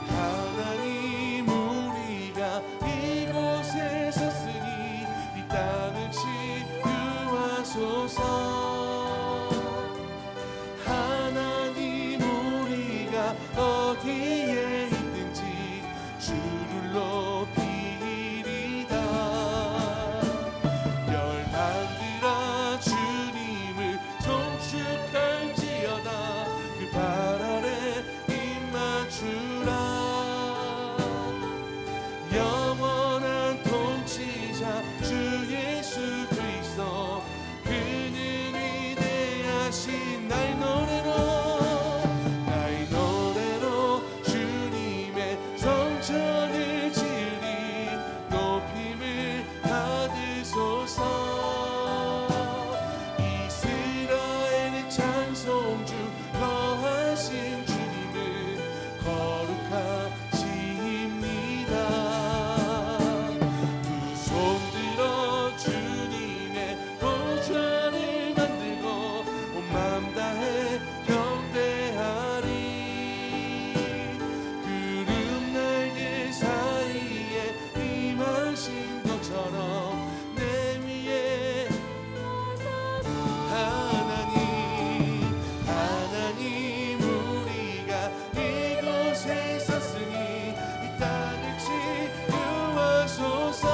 하나님 우리가 이곳에 섰으니 이 땅을 치유하소서. 하나님 우리가 어디에 있든지 주를 높이리다. 열방들아 주님을 송축할지어다. 그 발 아래 입 맞추라. 영원한 통치자 주 예수 그리스도, 그는 위대하신 나의 노래로 주님의 성전을 지으리. 높임을 받으소서. 이스라엘의 찬송주 거하신 주님은 거룩하십니다. 두 손 들어 주님의 보좌를 만들고 온 마음 다해 경배하리. 구름 날개 사이에 임하신 것처럼 내 위에 하나님 우리가 이곳에 있었으니 이 땅을 치유하소서.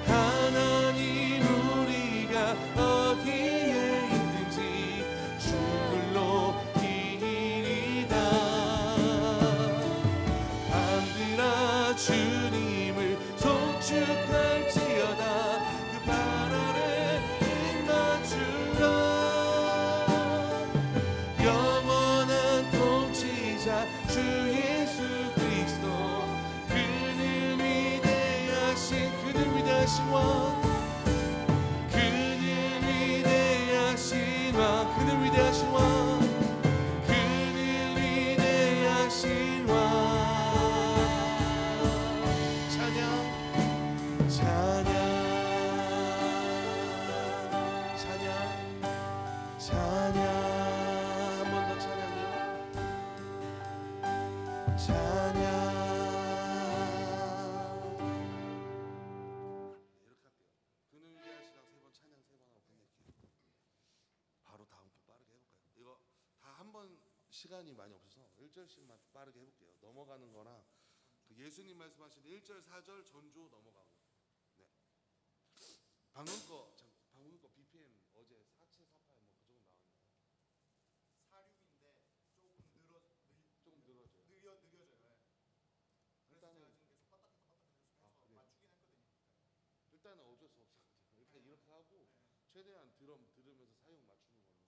하나님 우리가 어디에 있든지 주를 높이리다. 밤들아 주님을 송축할지어다. 그 발 아래 입 맞추라. 영원한 통치자 주 예수 그리스도, 그는 위대하신 왕, 그는 위대하신 왕, 그는 위대하신 왕, 그는 위대하신 왕. 찬양 찬양 찬양 찬양. 한 번 더 찬양해요. 찬양. 이렇게 할게요. 그는 위대하시랑 세 번, 찬양 세 번 하고 끝낼게요. 바로 다음 거 빠르게 해볼까요? 이거 다 한 번 시간이 많이 없어서 1절씩만 빠르게 해볼게요. 넘어가는 거나 그 예수님 말씀하신 1절 4절 전조 넘어가고. 네. 방금 거 BPM 어제 4748 뭐 그 정도 나왔나요? 46인데 조금 느려져요. 느려져요. 네. 그래서 일단은 제가 지금 계속 빠딱빠딱 해서 그래요? 맞추긴 했거든요. 일단은 어쩔 수 없어요. 이렇게 하고 최대한 드럼 들으면서 사용 맞추는 걸로.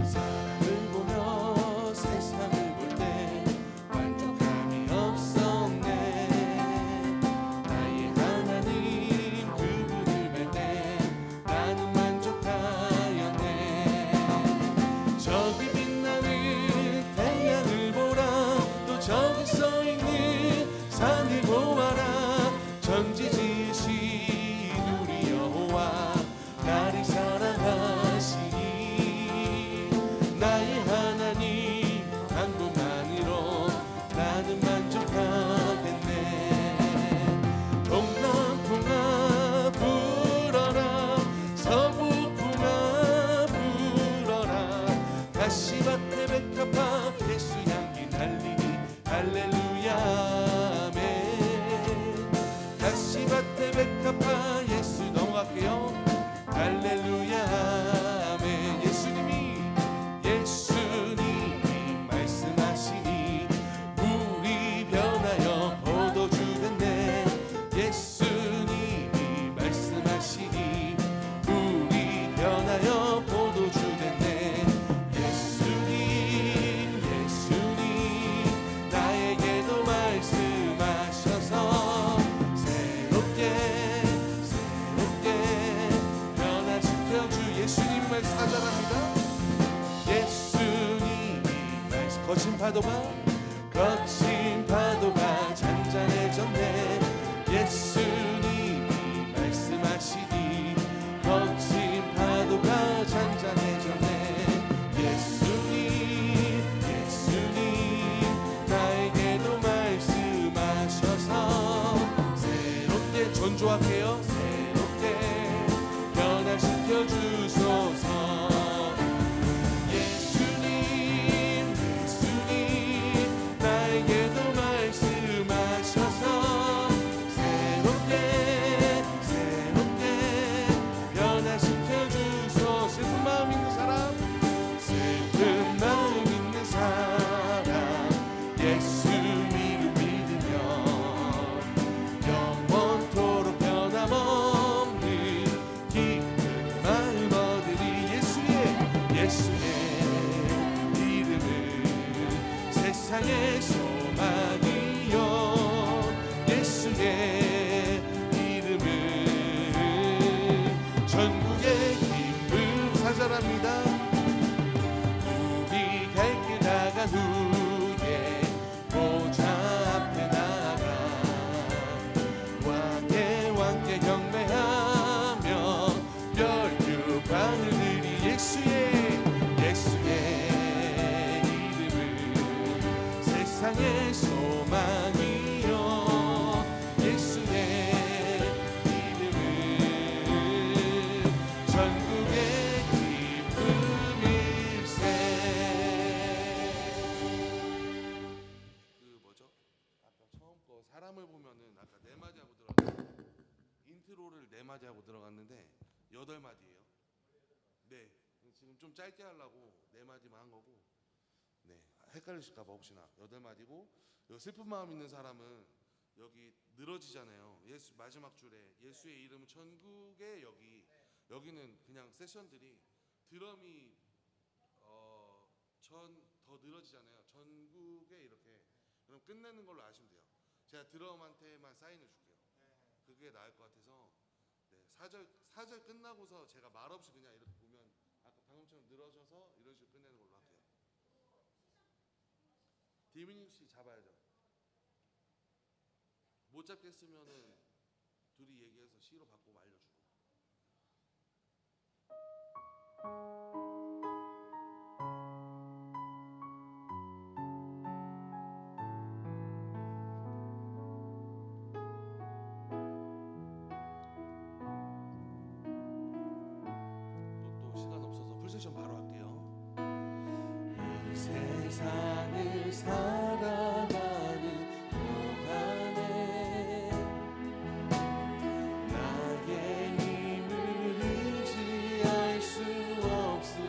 사람을 보며 세상을 볼 때 만족함이 없었네. 나의 하나님 그분을 뵐 때 나는 만족하였네. 저기 빛나는 태양을 보라. 또 저기 써있는 산을 보아라. 전지 지으신 우리 여호와 나를 사랑하시니 나의 하나님 한 분만으로 나는 만족하겠네. 동남풍아 불어라. 서북풍아 불어라. 가시밭에 백합화 예수 향기 날리니 할렐루야 아멘. 가시밭에 백합화 예수 넘어갈게요. 할렐루야 아멘. 예수님이 말씀하시니 물이 변하여 포도주 됐네. 예수님이 말씀하시니 물이 변하여 포도주 됐네. 예수님 나에게 거친 파도가 잔잔해졌네. 예수님이 말씀하시니 거친 파도가 잔잔해졌네. 예수님 나에게도 말씀하셔서 새롭게 전조할게요. 새롭게 변화시켜 주소서. 나에게도 말씀하셔서 새롭게 변화시켜 주소. 슬픈 마음 있는 사람 예수 이름 믿으며 영원토록 변함없는 기쁜 마음 얻으리. 예수의 이름은 세상의 소망이요. 예수의 이름은 전국의 기쁨. 사절합니다. 우리 갈 길 나간 후에 보좌 앞에 나가 왕께 경배하며 멸류관을 드리. 예수의 이름은 세상의 소망이요. 예수의 이름은 전국의 기쁨일세. 아까 처음 거 사람을 보면은 아까 네 마디 하고 들어갔는데 인트로를 네 마디 하고 들어갔는데 8마디예요. 네, 지금 좀 짧게 하려고 네 마디만 한 거고, 네, 헷갈리실까봐 혹시나 8마디고, 여기 슬픈 마음 있는 사람은 여기 늘어지잖아요. 예수 마지막 줄에 예수의 이름은 천국에 여기는 그냥 세션들이 드럼이 더 늘어지잖아요. 전국에 이렇게. 그럼 끝내는 걸로 아시면 돼요. 제가 드럼한테만 사인해 줄게요. 그게 나을 것 같아서. 네, 4절 끝나고서 제가 말없이 그냥 이렇게 보면 아까 방금처럼 늘어져서 이런 식으로 끝내는 걸로 할게요. 디미닉 씨 잡아야죠. 못 잡겠으면은 둘이 얘기해서 C로 바꾸고 알려주고. 또 시간 없어서 풀세션 바로 할게요. 이 세상을 살아가는 동안에 나의 힘을 의지할 수 없으니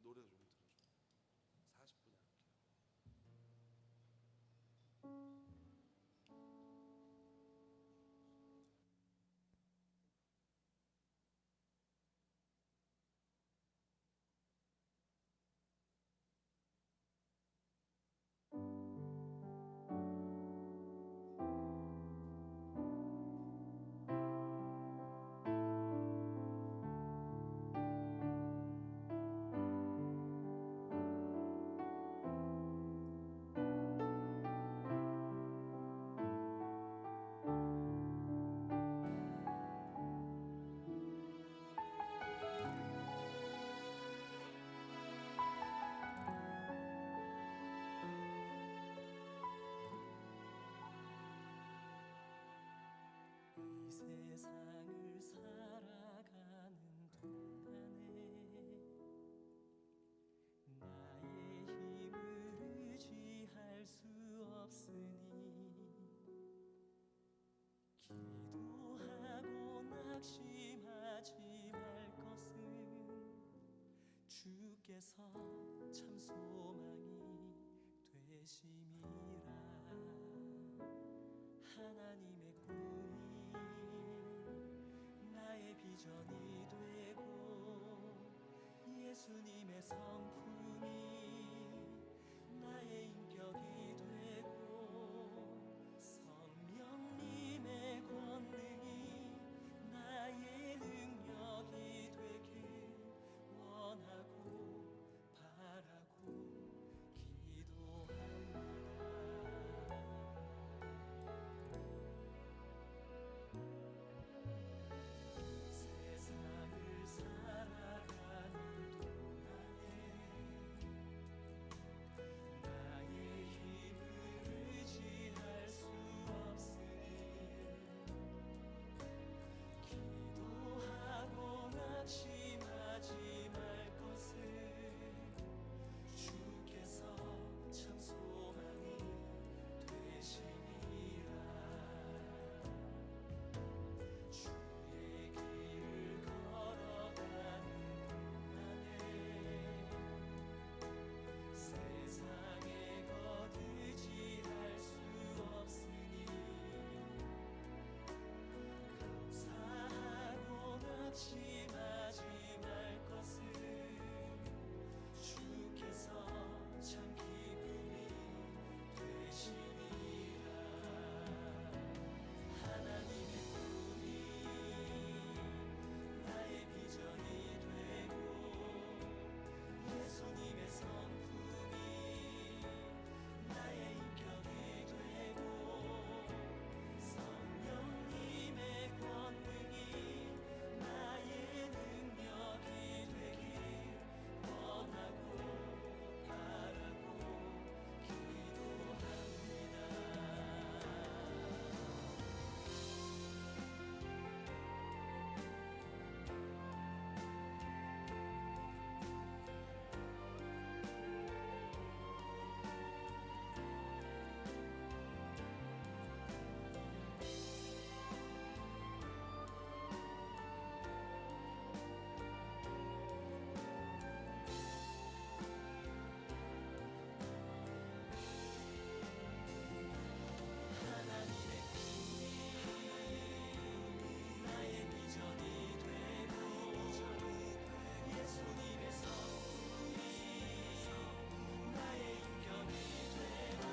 노래 좀 틀어줘. 40분에 할게요. 이 세상을 살아가는 동안에 나의 힘을 의지할 수 없으니 기도하고 낙심하지 말 것은 주께서 참 소망이 되심이라. 하나님의 꿈이 나의 비전이 되고 예수님의 성품이 나의 인격이 되고 성령님의 권능이 나의 능력이 되길 원하고 바라고 기도합니다. 세상을 살아가는 동안에 나의 힘을 의지할 수 없으니 기도하고 낙심하지 말 것을 주께서 참 소망이 되시니라. 주의 길을 걸어가는 동안에 세상에 거두지할 수 없으니 감사하고 낙심하지 말 것을 주께서 참 기쁨이 되시니라. 하나님의 꿈이 나의 비전이 되고 예수님의 성품이 나의 인격이 되고 성령님의 권능이 나의 능력이 되길 원하고 바라고 기도합니다. 하나님의 꿈이 나의 비전이 되고 예수님의 성품이 나의 인격이 되고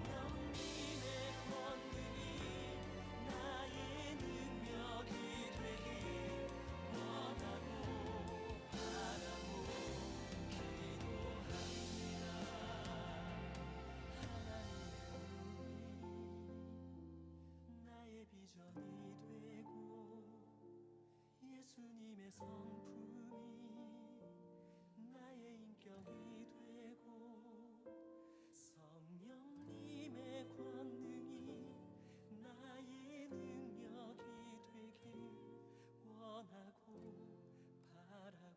성령님의 권능이 나의 능력이 되길 원하고 바라고 기도합니다. 하나님의 꿈이 나의 비전이 되고 예수님의 성품이 나의 인격이 되고 성령님의 권능이 나의 능력이 되길 원하고 바라고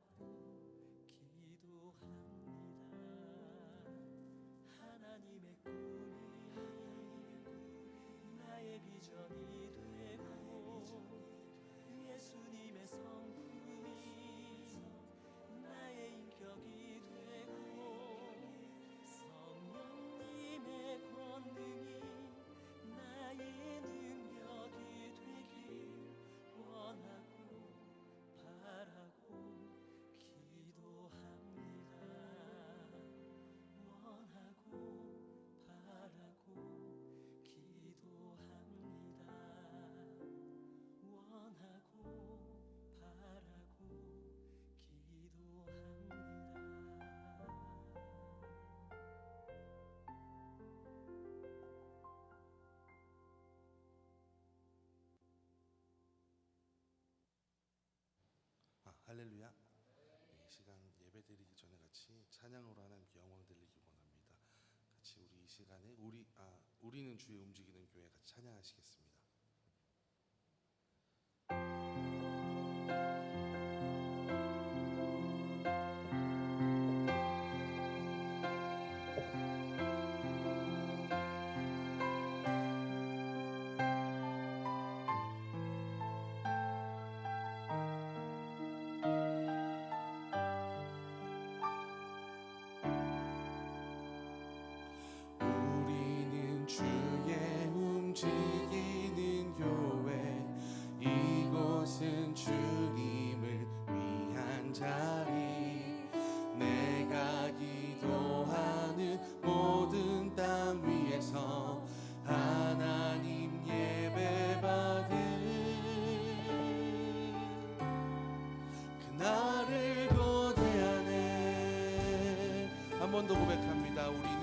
기도합니다. 하나님의 꿈이 나의 비전이 되고 예수님의 성품이 할렐루야. 이 시간 예배 드리기 전에 같이 찬양으로 하나님 영광 드리기 원합니다. 같이 우리 이 시간에 우리는 주의 움직이는 교회 같이 찬양하시겠습니다. 우리는 주의 움직이는 교회, 이곳은 주님을 위한 자리, 내가 기도하는 모든 땅 위에서 하나님 예배받은 그날을 고대하네. 한 번 더 고백합니다. 우리는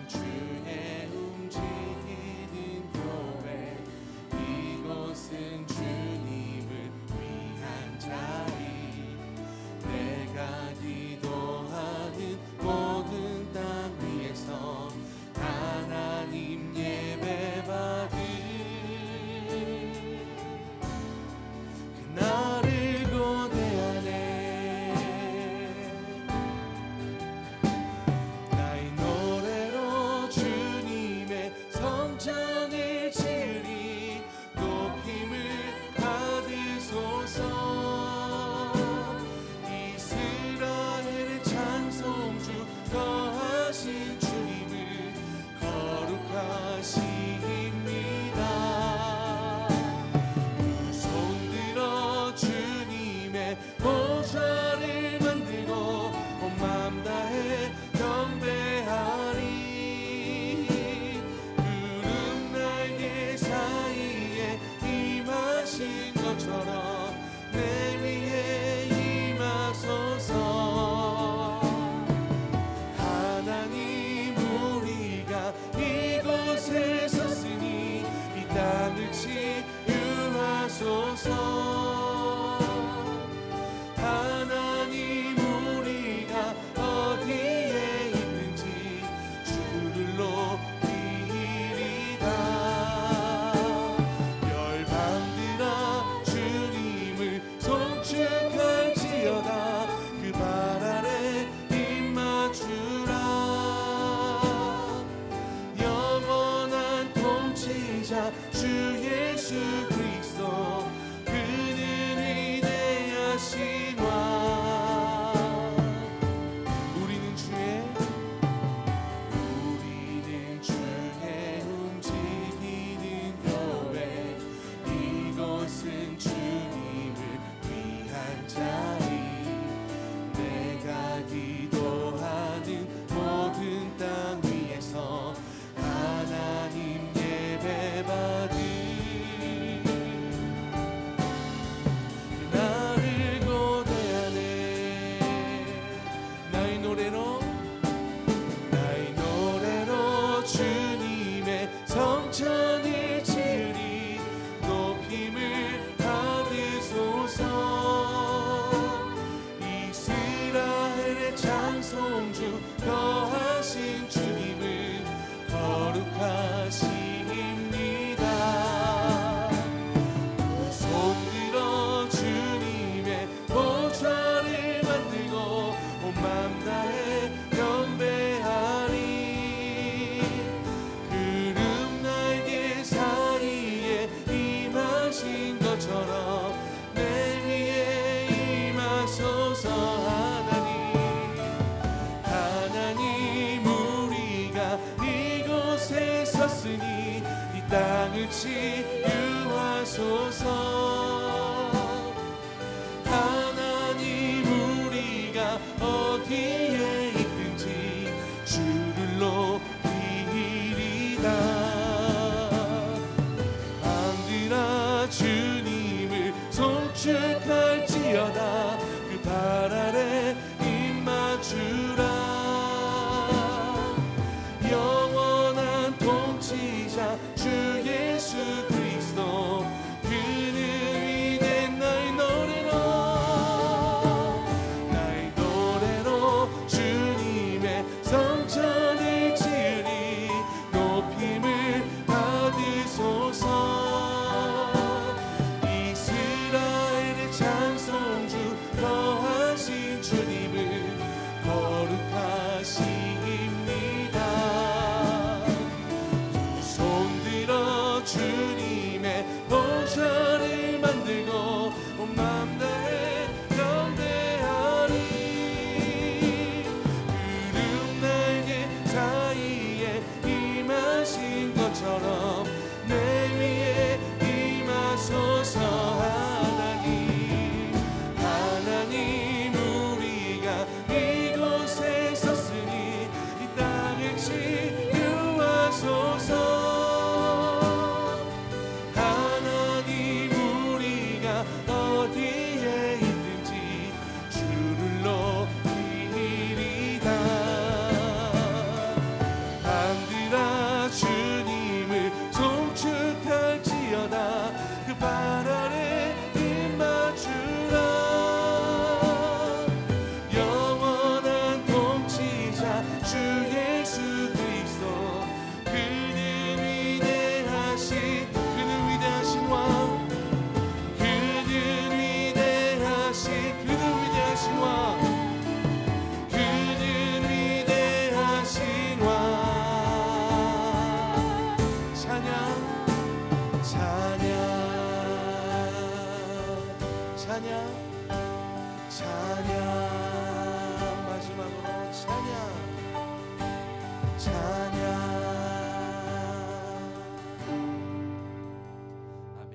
주의 움직이는 교회, 이곳은 주님을 위한 자리, 내가 기도하는 모든 땅 위에서 하나님 예배받은 그날을 고대하네. 나의 노래로 주님의 성전을 지으리, 높임을 받으소서. 이스라엘의 찬송주 거하신 주님을 거룩하십니다. 두 손 들어 주님의 보좌를 만들고 온 마음 다해 경배하리. 구름 날개 사이에 임하신 것처럼 내 위에 임하소서. 하나님 우리가 이곳에 섰으니 이 땅을 치유하소서. 하나님 우리가 어디에 있는지 주를 높이리다. 열방들아 주님을 송축할지어다. 그 발 아래 입 맞추라. 영원한 통치자 주 예수 그리스도, 그는 위대하신 왕. 우리는 주의 움직이는 교회, 이곳은 주님을 위한 자리, 내가 기도하는 모든 땅 위에서 하나님 예배받은 그날을 고대하네. 나의 노래로 주님의 성전을 지으리, 높임을 받으소서. 이스라엘의 찬송주 거하신 주님을 거룩하십니다. 두 손 들어 주님의 보좌를 만들고 온 마음 다해 경배하리. 구름 날개 사이에 임하신 것처럼 내 위에 임하소서. 하나님 우리가 이곳에 섰으니 이 땅을 치유하소서. 하나님 우리가 어디에 있든지 주를 높이리다. 왕들아 주님을 송축할지어다. 그 발 아래 입 맞추라. 영원한 통치자 주 예수 그리스도, 그는 위대한 찬송주 거하신 주님을 거룩하십니다. 두 손 들어 주님의 보좌를 만들고 온 마음 다해 경배하리. 구름 날개 사이에 임하신 것처럼 내 위에 임하소서. 하나님 하나님 우리가 이곳에 섰으니 이 땅을 치유하소서. 하나님 우리가 어디에 있든지 주를 높이리다. 밤들아 주님을 송축할지어다. 그 발 아래 입 맞추라. 영원한 통치자 주 예수 그리스도 그는 위대하신 왕, 그는 위대하신 왕, 그는 위대하신 왕. 찬양 찬양 찬양 찬양. 마지막으로 찬양 찬양. 아멘.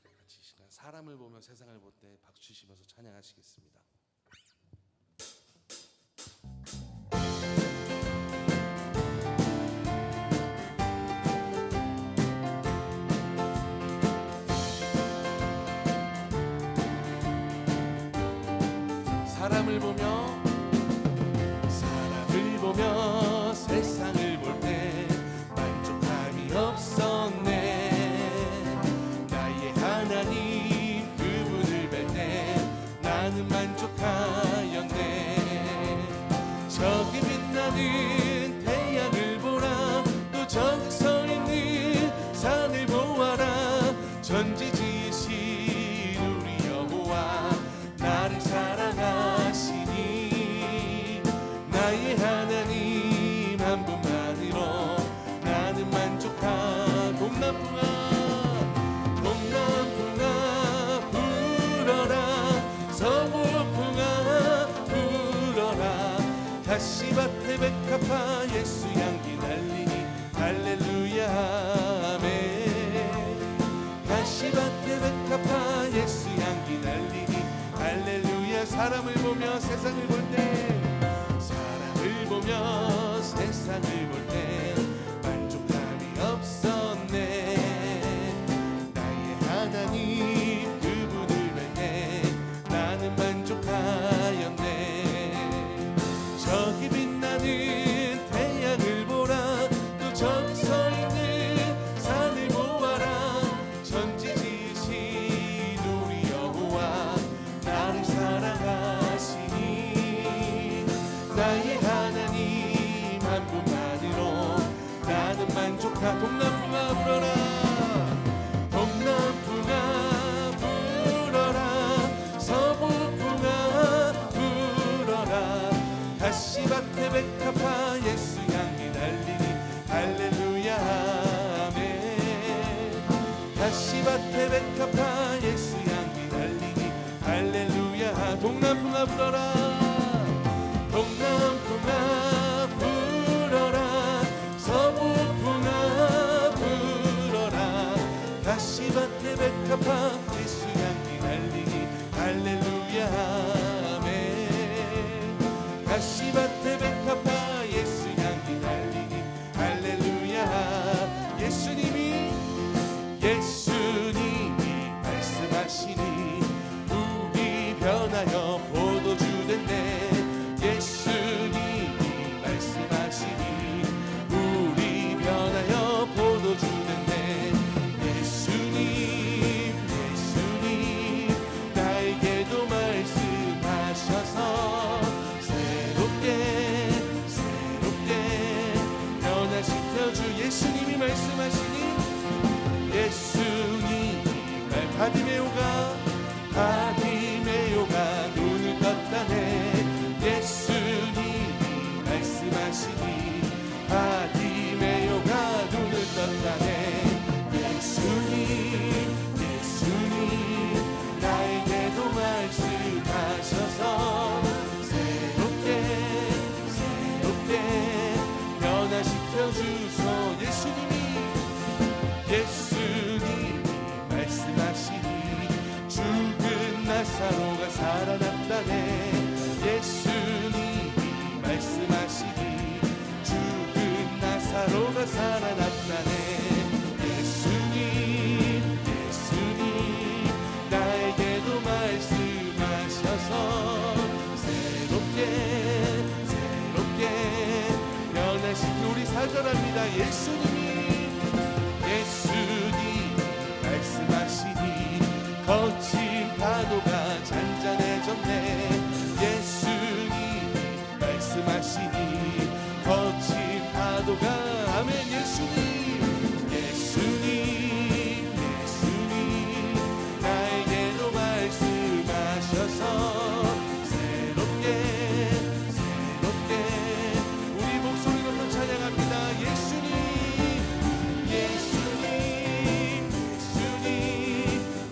같이 이 시간 사람을 보며 세상을 볼 때 박수 치시면서 찬양하시겠습니다. 사람을 보며 세상을 볼 때 만족함이 없었네. 나의 하나님 그분을 뵐 때 나는 만족하였네. 저기 빛나는 태양을 보라. 또 저기 서 있는 산을 보아라. 전지지으신 우리 여호와 나를 사랑하시니 나의 하나님 한 분만으로 나는 만족하. 동남풍아 불어라. 서북풍아 불어라. 가시밭에 백합화 예수 향기 날리니 할렐루야 아멘. 가시밭에 백합화 예수 향기 날리니 할렐루야. 사람을 보며 세상을 볼 때 만족함이 없었네. 나의 하나님 그분을 뵐 때 나는 만족하였네. 저기 빛나는 태양을 보라. 또 저기 서 있는 산을 보아라. 전지지으신 우리 여호와 나를 사랑하시니 나의 하나님 한 분만으로 나는 만족하. 동남풍아 불어라. 동남풍아 불어라. 서북풍아 불어라. 가시밭에 백합화 예수 향기 날리니 할렐루야 아멘. 가시밭에 백합화 예수 향기 날리니 할렐루야. 동남풍아 불어라. 동남풍아 불어라. 서북풍아 불어라. 가시밭에 백합화 예수 향기 날리니 할렐루야 아멘. 가시밭에 백합화 예수 향기 날리니 할렐루야. 예수님이 말씀하시니 우리 변하여 포도주 됐네. 예수님이 말씀하시니 우리 변하여 포도주 됐네. 예수님 나에게도 말씀하셔서 새롭게 나사로가 살아났다네. 예수님이 말씀하시니 죽은 나사로가 살아났다네. 예수님 나에게도 말씀하셔서 새롭게 변화시키. 우리 사절합니다. 예수님이 말씀하시니 거친 파도가 잔잔해졌네. 예수님이 말씀하시니 거친 파도가 아멘. 예수님 나에게도 말씀하셔서 새롭게 우리 목소리 높여 찬양합니다. 예수님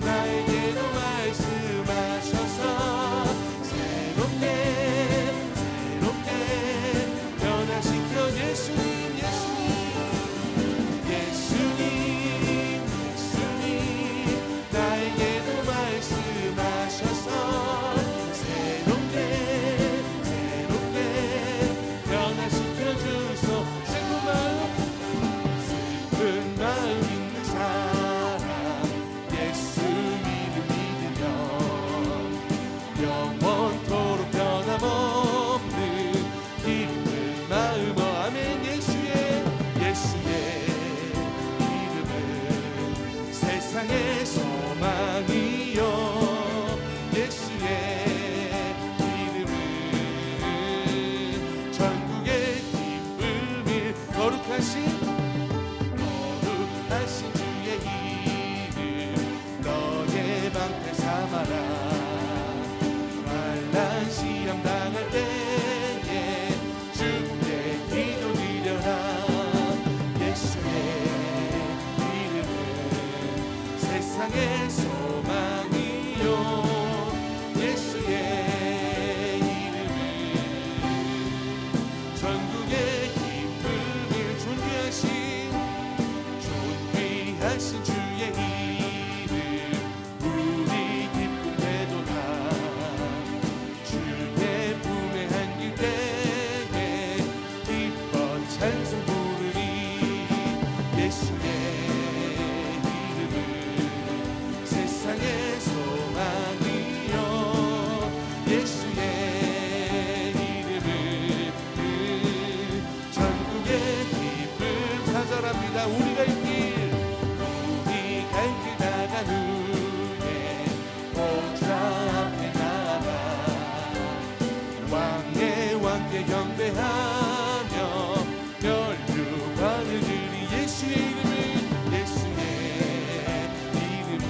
나에게도 말씀하셔서 새롭게 변화시켜. 예수님 나에게도 말씀하셔서 새롭게 변화시켜 주소. 슬픈 마음 있는 사람 예수 믿으면 영원토록 변함없는 기쁜 마음. 아멘. 예수의 이름은 세상의 소망이요. 예수의 이름은 전국의 기쁨이. 거룩하신 주의 이름 너의 방패 삼아라. 환난 시험 당할 때에 주께 기도드려라. 예수의 이름은 세상의 소망이요. 예수의 이름은 전국의 기쁨을. 존귀하신 주의 이름 우리 기쁨 되도다. 주의 품에 안길 때에 기뻐 찬송 부르리. 예수의 이름은 세상의 소망이요. 예수의 이름은 전국의 기쁨. 사절합니다. 우리가 갈 길 나간 후에 보좌 앞에 나가 왕의 왕께 경배하며 멸류관을 드리. 예수의 이름은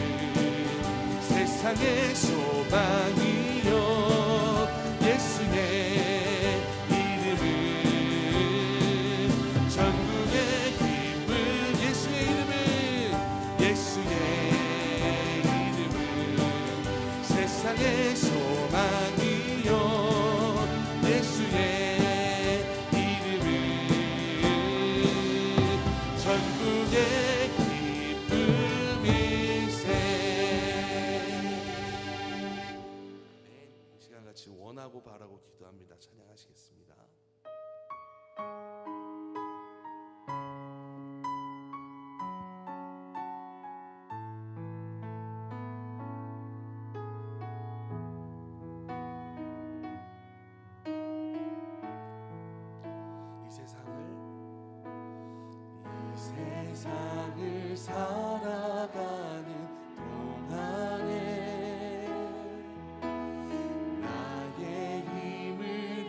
세상의 소망이요. 예수의 이름은 전국의 기쁨. 예수의 이름은 세상의 소망이요. 예수의 이름은 전국의 기쁨일세. 이 시간 같이 원하고 바라고 기도합니다. 찬양하시겠습니다. 세상을 살아가는 동안에 나의 힘을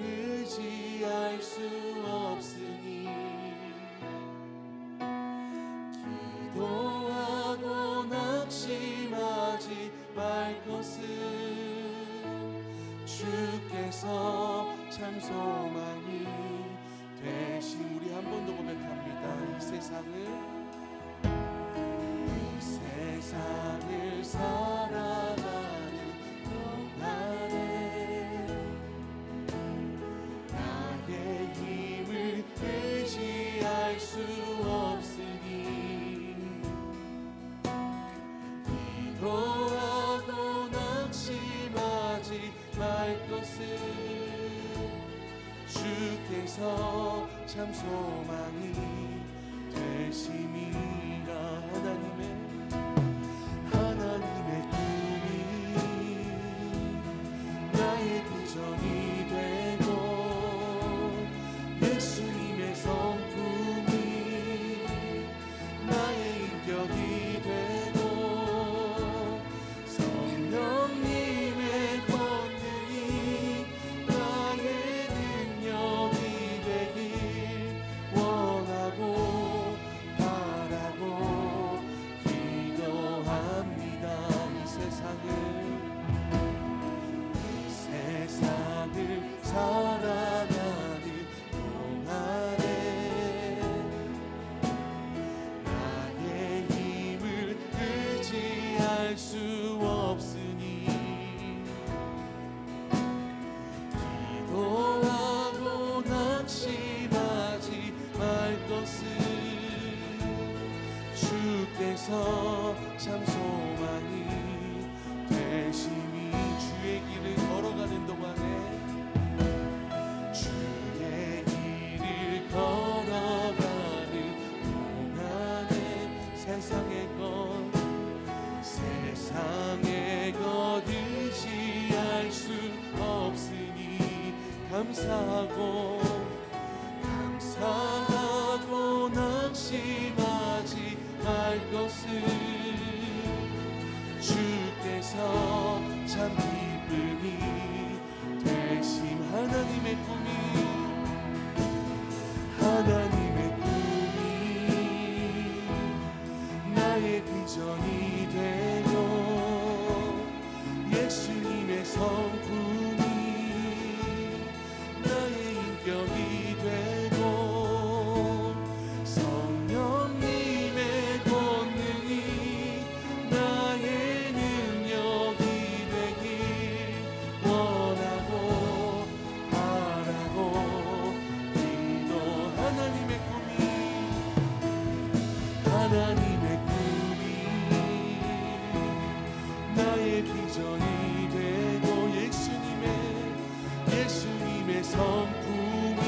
의지할 수 없으니 기도하고 낙심하지 말 것은 주께서 참 소망이 되신. 우리 한 번 더 고백합니다. 이 세상을 살아가는 동안에 나의 힘을 의지할 수 없으니 기도하고 낙심하지 말 것을 주께서 참 소망이 되심이라. 하나님의 꿈이 나의 비전이 되고 예수님의 성품이 나의 인격이 되고 성령님의 권능이 나의 능력이 되길 원하고 바라고 기도합니다. 이 세상을 살아가는 동안에 나의 힘을 의지할 수 없으니 기도하고 낙심하지 말 것을 주께서 참 소망이 되심이. 주의 길을 걸어가는 동안에 주의 길을 걸어가는 동안에 세상의 것 의지할 수 없으니 감사하고 낙심하지 말 것을 주께서 참 기쁨이 되심. 하나님의 꿈이 나의 비전이 되고 예수님의 성품이 나의 인격이 되고 성령님의 권능이 나의 능력이 되길 원하고 바라고 기도. 하나님의 꿈이 나의 비전이 되고 예수님의 성품이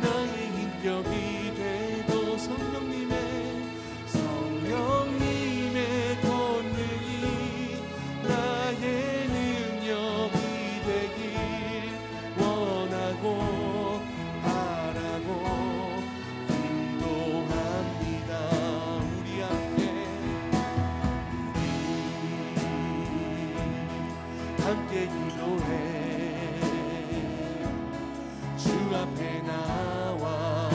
나의 인격이 되고 성령님의 권능이 나의 능력이 되길 원하고 바라고 기도합니다. 우리 함께 기도해. 주 앞에 나와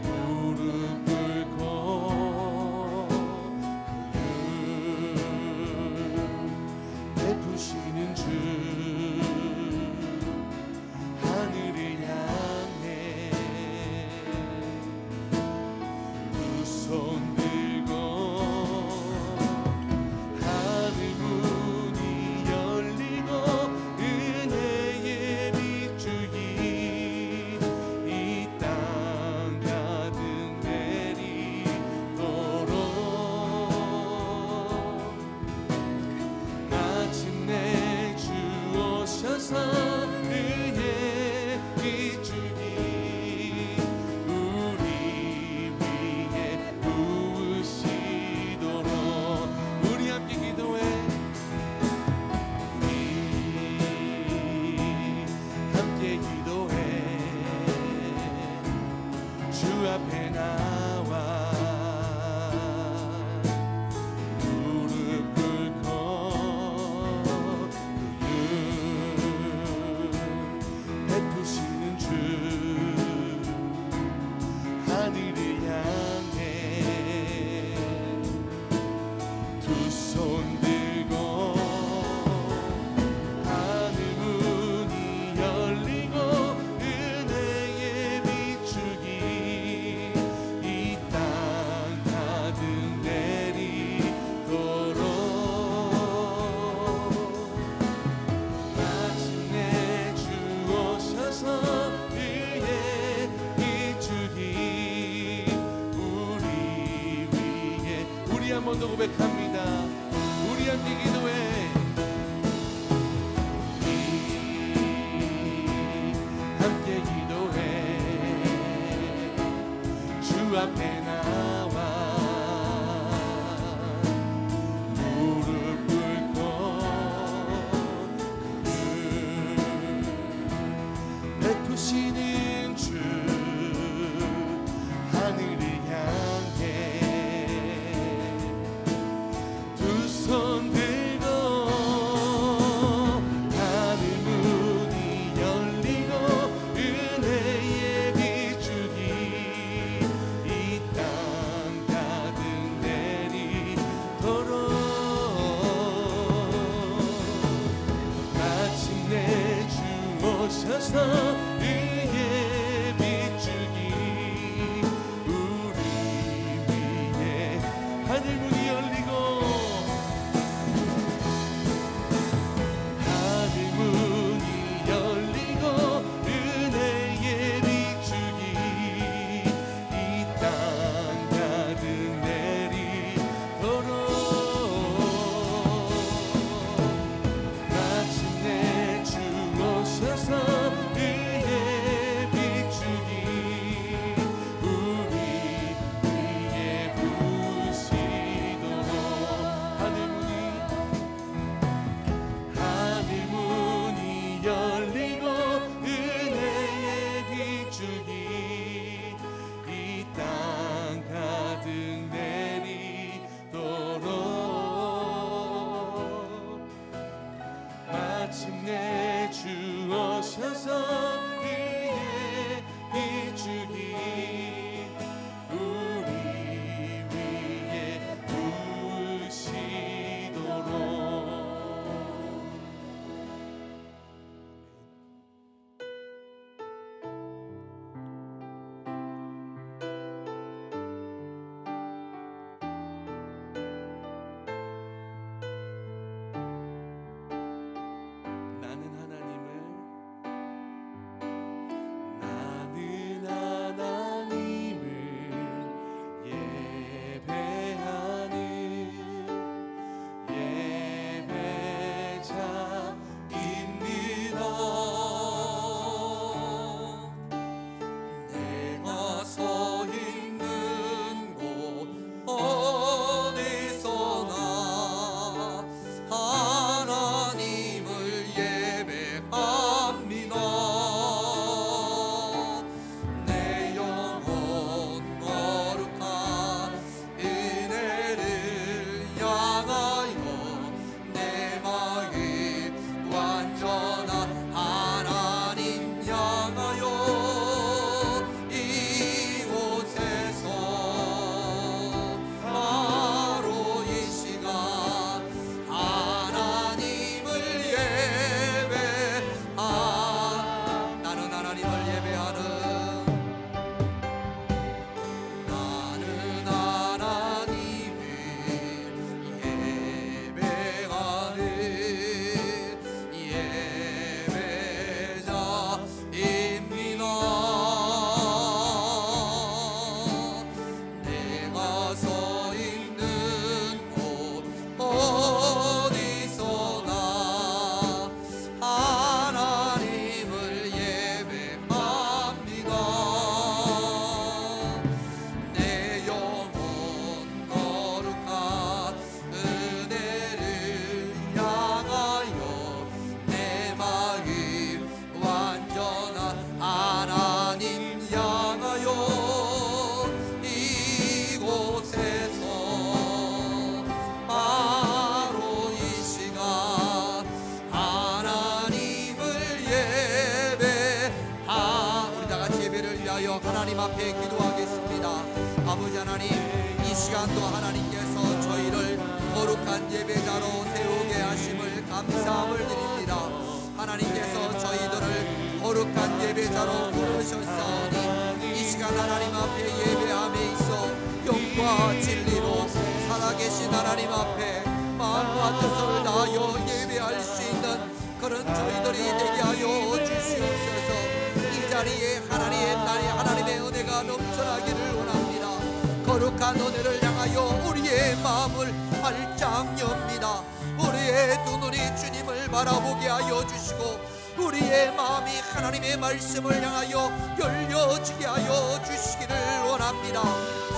무릎 꿇고 그 베푸시는 주 하늘을 향해 두 손 들고 하늘 문이 열리고 은혜의 빛줄기 이 땅 가득 내리도록 마침내 주 오셔서 은혜의 빛줄기 우리 위에 부으시도록 우리 함께 기도해. 함께 기도해. 주 앞에 나와 무릎 꿇고 베푸시는 주 하늘을 향해 두 손 들고 하늘 문이 열리고 은혜의 빛줄기 이 땅 가득 내리도록 마침내 주 오셔서 그의 빛줄기 우리 위에 우리 한 번 더 고백합니다. 우리 함께 기도해. 주셔서 의의 비추기 우리 위에 하늘 문이 열리고 하늘 문이 열리고 은혜의 비추기 이 땅 가득 내리도록 마침내 주 오셔서 의의 비추기 우리 위에 부으시도록 하늘 문이 열리고 은혜의 비추기 이 땅 가득 내리도록 마침내 주 오셔서 의의 비추기 우리 위에 부으시도록 나는 하나님을 예배하는 예배자입니다. 내가 서 있는 곳 어디서나 하나님을 예배합니다. 내 영혼 거룩한 은혜를 향하여 내 마음 완전한 하나님 향하여 이곳에서 바로 이 시간 하나님을 나는 하나님을 예배하는 나는 하나님을 예배하는 예배자입니다. 내가 서 있는 곳 어디서나 하나님을 예배합니다. 내 영혼 거룩한 은혜를 향하여 내 마음 완전한 하나님 향하여 이곳에서 바로 이 시간 하나님을 우리 다 같이 예배를 위하여 하나님 앞에 기도하겠습니다. 아버지 하나님, 이 시간도 하나님께서 저희를 거룩한 예배자로 세우게 하심을 감사함을 드립니다. 하나님께서 저희들을 거룩한 예배자로 부르셨사오니 이 시간 하나님 앞에 예배함에 있어 영과 진리로 살아계신 하나님 앞에 마음과 뜻을 다하여 예배할 수 있는 그런 저희들이 되게 하여 주시옵소서. 이 자리에 하나님의 은혜가 넘쳐나기를 원합니다. 거룩한 은혜를 향하여 우리의 마음을 활짝 엽니다. 우리의 두 눈이 주님을 바라보게 하여 주시고 우리의 마음이 하나님의 말씀을 향하여 열려지게 하여 주시기를 원합니다.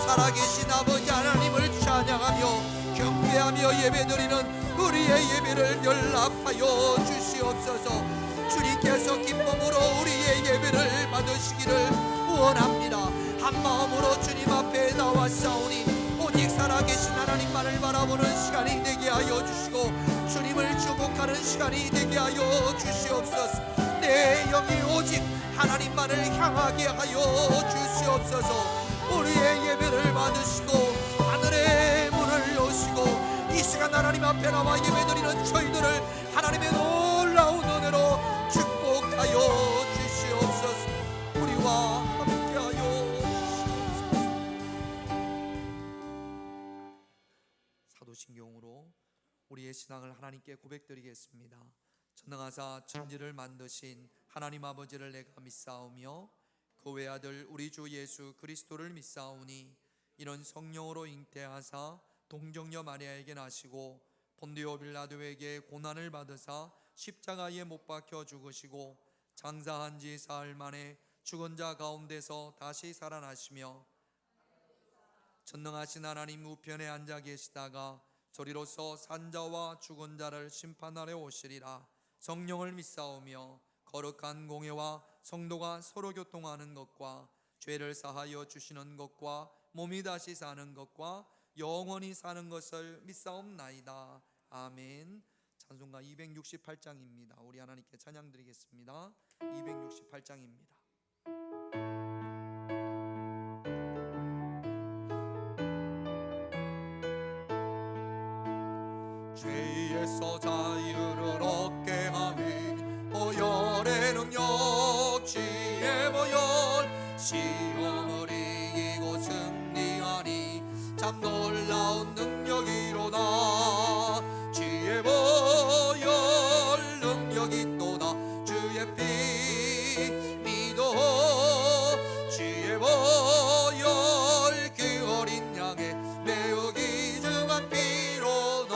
살아계신 아버지 하나님을 찬양하며 경배하며 예배드리는 우리의 예배를 연락하여 주시옵소서. 주님께서 기쁨으로 우리의 예배를 받으시기를 원합니다. 한 마음으로 주님 앞에 나왔사오니 오직 살아계신 하나님만을 바라보는 시간이 되게 하여 주시고 주님을 주목하는 시간이 되게 하여 주시옵소서. 내 영이 오직 하나님만을 향하게 하여 주시옵소서. 우리의 예배를 받으시고 하늘의 문을 여시고 이 시간 하나님 앞에 나와 예배드리는 저희들을 하나님의 놀라운 은혜로 축복하여 우리의 신앙을 하나님께 고백드리겠습니다. 전능하사 천지를 만드신 하나님 아버지를 내가 믿사오며 그 외아들 우리 주 예수 그리스도를 믿사오니 이런 성령으로 잉태하사 동정녀 마리아에게 나시고 본디오 빌라도에게 고난을 받으사 십자가에 못 박혀 죽으시고 장사한 지 사흘 만에 죽은 자 가운데서 다시 살아나시며 전능하신 하나님 우편에 앉아 계시다가 저리로서 산자와 죽은 자를 심판하러 오시리라. 성령을 믿사오며 거룩한 공회와 성도가 서로 교통하는 것과 죄를 사하여 주시는 것과 몸이 다시 사는 것과 영원히 사는 것을 믿사옵나이다. 아멘. 찬송가 268장입니다. 우리 하나님께 찬양 드리겠습니다. 268장입니다. 죄에서 자유를 얻게 하니 보혈의 능력 지혜 보혈 시험을 이기고 승리하니 참 놀라운 능력이로다. 지혜 보혈 능력이 또다. 주의 피 믿어 지혜 보혈 그 어린 양의 매우 귀중한 피로다.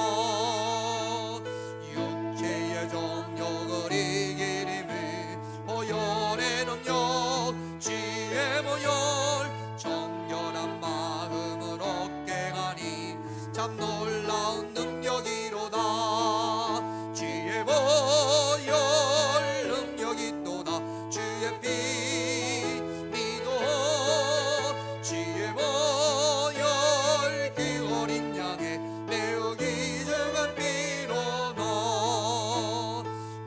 육체의 정욕을 이기림이 보혈의 능력 지혜 보혈 정결한 마음을 얻게 하니 참 놀라운 능력이로다. 지혜 보혈 능력이 또다. 주의 피 믿어 지혜 보혈 그 어린 양의 매우 귀중한 피로다.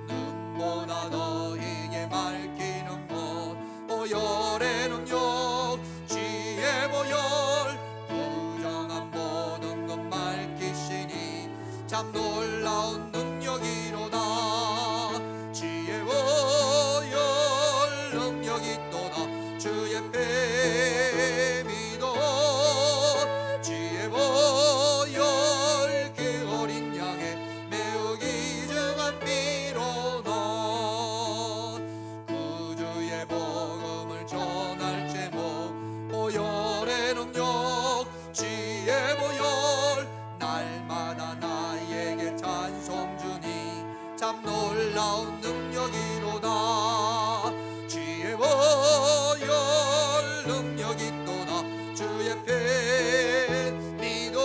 눈보다 더 이게 밝히는 것 보혈의 능력 지혜 보혈 부정한 모든 것 밝히시니 참 놀라운 능력이로다. 지혜 보혈 능력이 또다. 주의 피 믿어 지혜 보혈 그 어린 양의 매우 귀중한 피로다. 구주의 복음을 전할 제목 보혈의 능력 지혜 보혈 날마다 나에게 찬송 주니 참 놀라운 능력이로다. 지혜 보혈 능력이 또다. 주의 피 믿어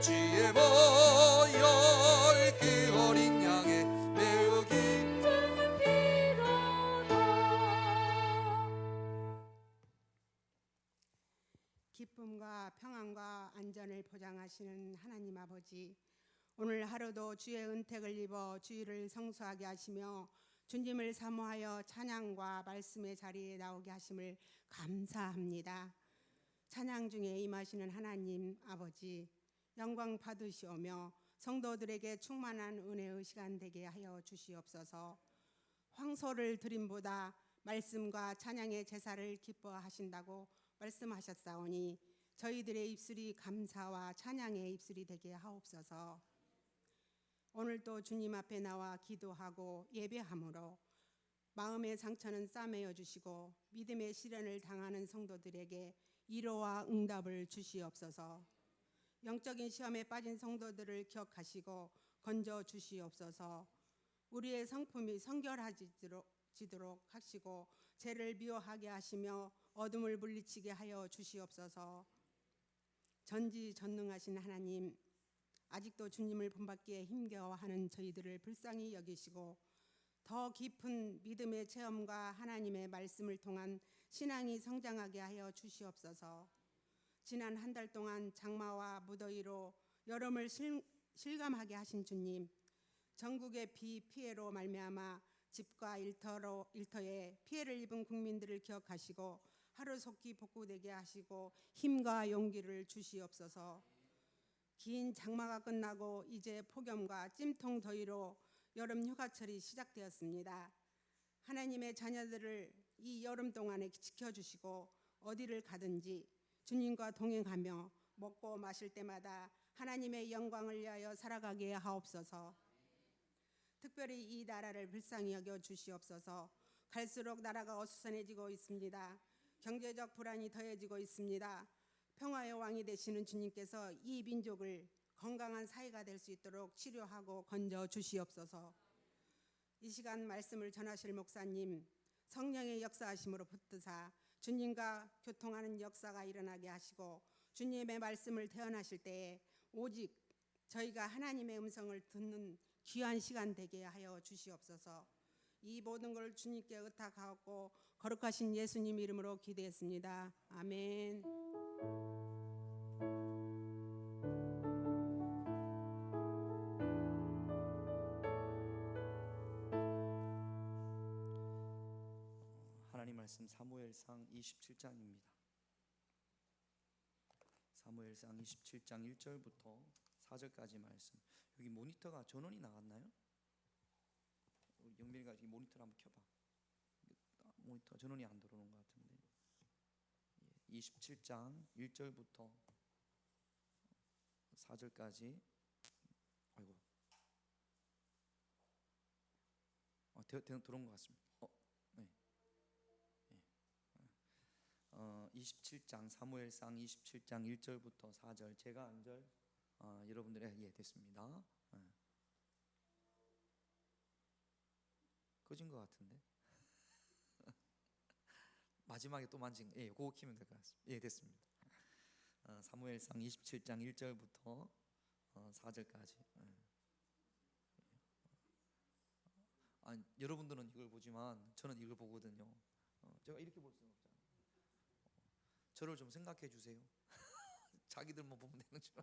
지혜 보혈 그 어린 양의 매우 귀중한 피로다. 기쁨과 평안과 안전을 보장하시는 하나님 아버지, 오늘 하루도 주의 은택을 입어 주의를 성수하게 하시며 주님을 사모하여 찬양과 말씀의 자리에 나오게 하심을 감사합니다. 찬양 중에 임하시는 하나님 아버지, 영광 받으시오며 성도들에게 충만한 은혜의 시간 되게 하여 주시옵소서. 황소를 드림보다 말씀과 찬양의 제사를 기뻐하신다고 말씀하셨사오니 저희들의 입술이 감사와 찬양의 입술이 되게 하옵소서. 오늘도 주님 앞에 나와 기도하고 예배함으로 마음의 상처는 싸매어 주시고 믿음의 시련을 당하는 성도들에게 위로와 응답을 주시옵소서. 영적인 시험에 빠진 성도들을 기억하시고 건져 주시옵소서. 우리의 성품이 성결해지도록 하시고 죄를 미워하게 하시며 어둠을 물리치게 하여 주시옵소서. 전지전능하신 하나님, 아직도 주님을 본받기에 힘겨워하는 저희들을 불쌍히 여기시고 더 깊은 믿음의 체험과 하나님의 말씀을 통한 신앙이 성장하게 하여 주시옵소서. 지난 한 달 동안 장마와 무더위로 여름을 실감하게 하신 주님, 전국의 비 피해로 말미암아 집과 일터에 피해를 입은 국민들을 기억하시고 하루속히 복구되게 하시고 힘과 용기를 주시옵소서. 긴 장마가 끝나고 이제 폭염과 찜통 더위로 여름 휴가철이 시작되었습니다. 하나님의 자녀들을 이 여름 동안에 지켜주시고 어디를 가든지 주님과 동행하며 먹고 마실 때마다 하나님의 영광을 위하여 살아가게 하옵소서. 특별히 이 나라를 불쌍히 여겨 주시옵소서. 갈수록 나라가 어수선해지고 있습니다. 경제적 불안이 더해지고 있습니다. 평화의 왕이 되시는 주님께서 이 민족을 건강한 사회가 될 수 있도록 치료하고 건져 주시옵소서. 이 시간 말씀을 전하실 목사님, 성령의 역사하심으로 붙드사 주님과 교통하는 역사가 일어나게 하시고, 주님의 말씀을 대언하실 때에 오직 저희가 하나님의 음성을 듣는 귀한 시간 되게 하여 주시옵소서. 이 모든 걸 주님께 의탁하고 거룩하신 예수님 이름으로 기도했습니다. 아멘. 하나님 말씀 사무엘상 27장입니다. 사무엘상 27장 1절부터 4절까지 말씀. 여기 모니터가 전원이 나갔나요? 우리 영빈이가 이 모니터를 한번 켜봐. 모니터 전원이 안 들어오는 것 같은데. 27장 1절부터 4절까지. 아이고. 들어온 것 같습니다. 네. 27장 사무엘상 27장 1절부터 4절 제가 한 절 여러분들의 됐습니다. 꺼진 것 같은데 마지막에 또 만진 그거 키면 될 것 같습니다. 됐습니다. 사무엘상 27장 1절부터 4절까지. 여러분들은 이걸 보지만 저는 이걸 보거든요. 제가 이렇게 볼 수는 없잖아요. 저를 좀 생각해 주세요. 자기들만 보면 되는 줄.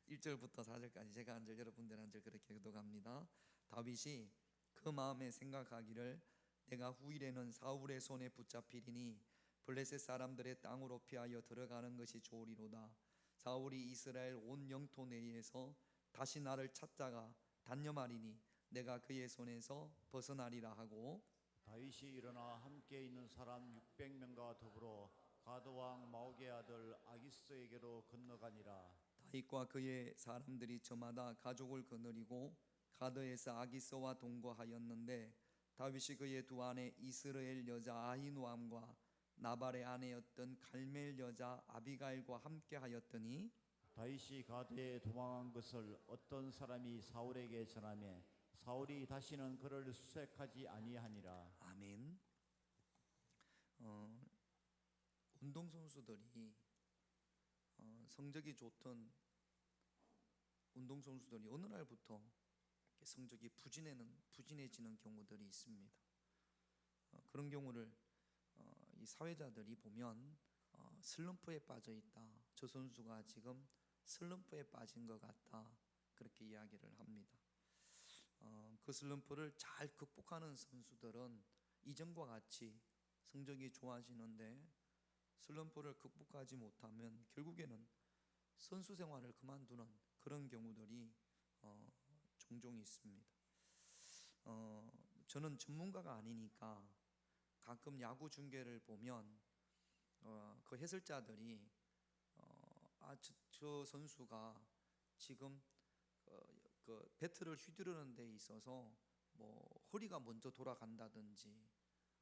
1절부터 4절까지 제가 한 절 여러분들 한 절 그렇게 기도합니다. 다윗이 그 마음에 생각하기를 내가 후일에는 사울의 손에 붙잡히리니 블레셋 사람들의 땅으로 피하여 들어가는 것이 좋으리로다. 사울이 이스라엘 온 영토 내에서 다시 나를 찾다가 단념하리니 내가 그의 손에서 벗어나리라 하고, 다윗이 일어나 함께 있는 사람 600명과 더불어 가드 왕 마옥의 아들 아기스에게로 건너가니라. 다윗과 그의 사람들이 저마다 가족을 거느리고 가드에서 아기스와 동거하였는데, 다윗이 그의 두 아내 이스라엘 여자 아히노암과 나발의 아내였던 갈멜 여자 아비가일과 함께하였더니, 다윗이 가드에 도망한 것을 어떤 사람이 사울에게 전하며 사울이 다시는 그를 수색하지 아니하니라. 아멘. 운동선수들이 성적이 좋던 운동선수들이 어느 날부터 성적이 부진해지는 경우들이 있습니다. 그런 경우를 이 사회자들이 보면 슬럼프에 빠져 있다. 저 선수가 지금 슬럼프에 빠진 것 같다. 그렇게 이야기를 합니다. 그 슬럼프를 잘 극복하는 선수들은 이전과 같이 성적이 좋아지는데, 슬럼프를 극복하지 못하면 결국에는 선수 생활을 그만두는 그런 경우들이 종종 있습니다. 저는 전문가가 아니니까 가끔 야구 중계를 보면 그 해설자들이 저 선수가 지금 그 배트를 휘두르는 데 있어서 뭐 허리가 먼저 돌아간다든지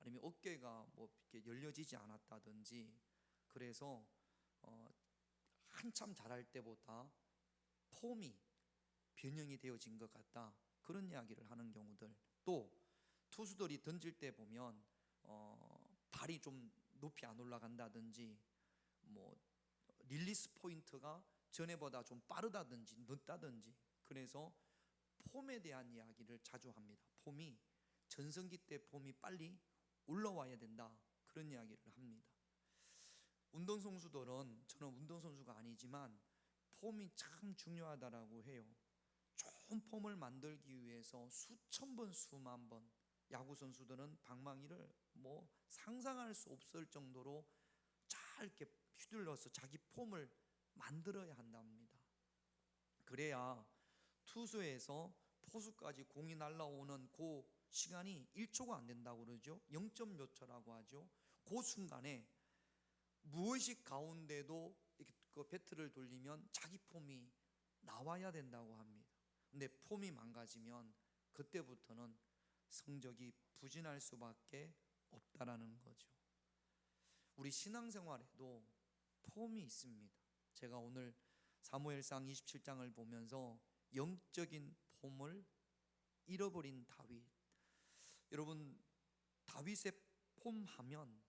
아니면 어깨가 뭐 이렇게 열려지지 않았다든지, 그래서 한참 잘할 때보다 폼이 변형이 되어진 것 같다. 그런 이야기를 하는 경우들. 또 투수들이 던질 때 보면 발이 좀 높이 안 올라간다든지, 뭐 릴리스 포인트가 전에보다 좀 빠르다든지 늦다든지, 그래서 폼에 대한 이야기를 자주 합니다. 폼이 전성기 때 폼이 빨리 올라와야 된다. 그런 이야기를 합니다. 운동선수들은, 저는 운동선수가 아니지만 폼이 참 중요하다라고 해요. 좋은 폼을 만들기 위해서 수천 번 수만 번, 야구 선수들은 방망이를 뭐 상상할 수 없을 정도로 잘 이렇게 휘둘러서 자기 폼을 만들어야 한답니다. 그래야 투수에서 포수까지 공이 날라오는 그 시간이 1초가 안 된다고 그러죠. 0몇 초라고 하죠. 그 순간에 무의식 가운데도 이렇게 그 배트를 돌리면 자기 폼이 나와야 된다고 합니다. 근데 폼이 망가지면 그때부터는 성적이 부진할 수밖에 없다라는 거죠. 우리 신앙생활에도 폼이 있습니다. 제가 오늘 사무엘상 27장을 보면서 영적인 폼을 잃어버린 다윗. 여러분, 다윗의 폼 하면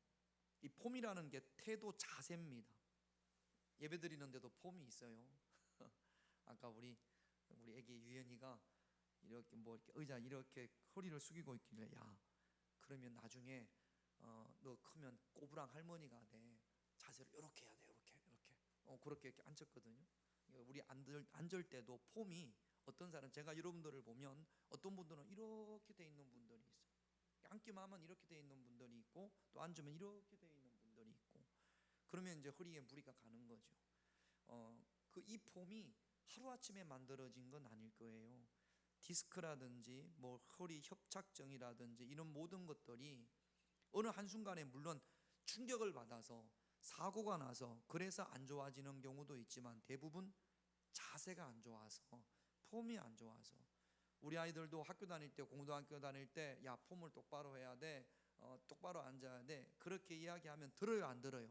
이 폼이라는 게 태도 자세입니다. 예배 드리는데도 폼이 있어요. 아까 우리 애기 유연이가 이렇게 뭐 이렇게 의자 이렇게 허리를 숙이고 있길래, 야, 그러면 나중에 너 크면 꼬부랑 할머니가 돼. 자세를 이렇게 해야 돼. 이렇게 그렇게 이렇게 앉혔거든요. 우리 앉을 때도 폼이, 어떤 사람, 제가 여러분들을 보면 어떤 분들은 이렇게 돼 있는 분들이 있어요. 앉기만 하면 이렇게 돼 있는 분들이 있고, 또 앉으면 이렇게 돼 있는 분들이 있고, 그러면 이제 허리에 무리가 가는 거죠. 이 폼이 하루아침에 만들어진 건 아닐 거예요. 디스크라든지 뭐 허리 협착증이라든지 이런 모든 것들이 어느 한순간에 물론 충격을 받아서 사고가 나서 그래서 안 좋아지는 경우도 있지만, 대부분 자세가 안 좋아서, 폼이 안 좋아서. 우리 아이들도 학교 다닐 때, 공동학교 다닐 때, 야, 폼을 똑바로 해야 돼, 똑바로 앉아야 돼, 그렇게 이야기하면 들어요, 안 들어요?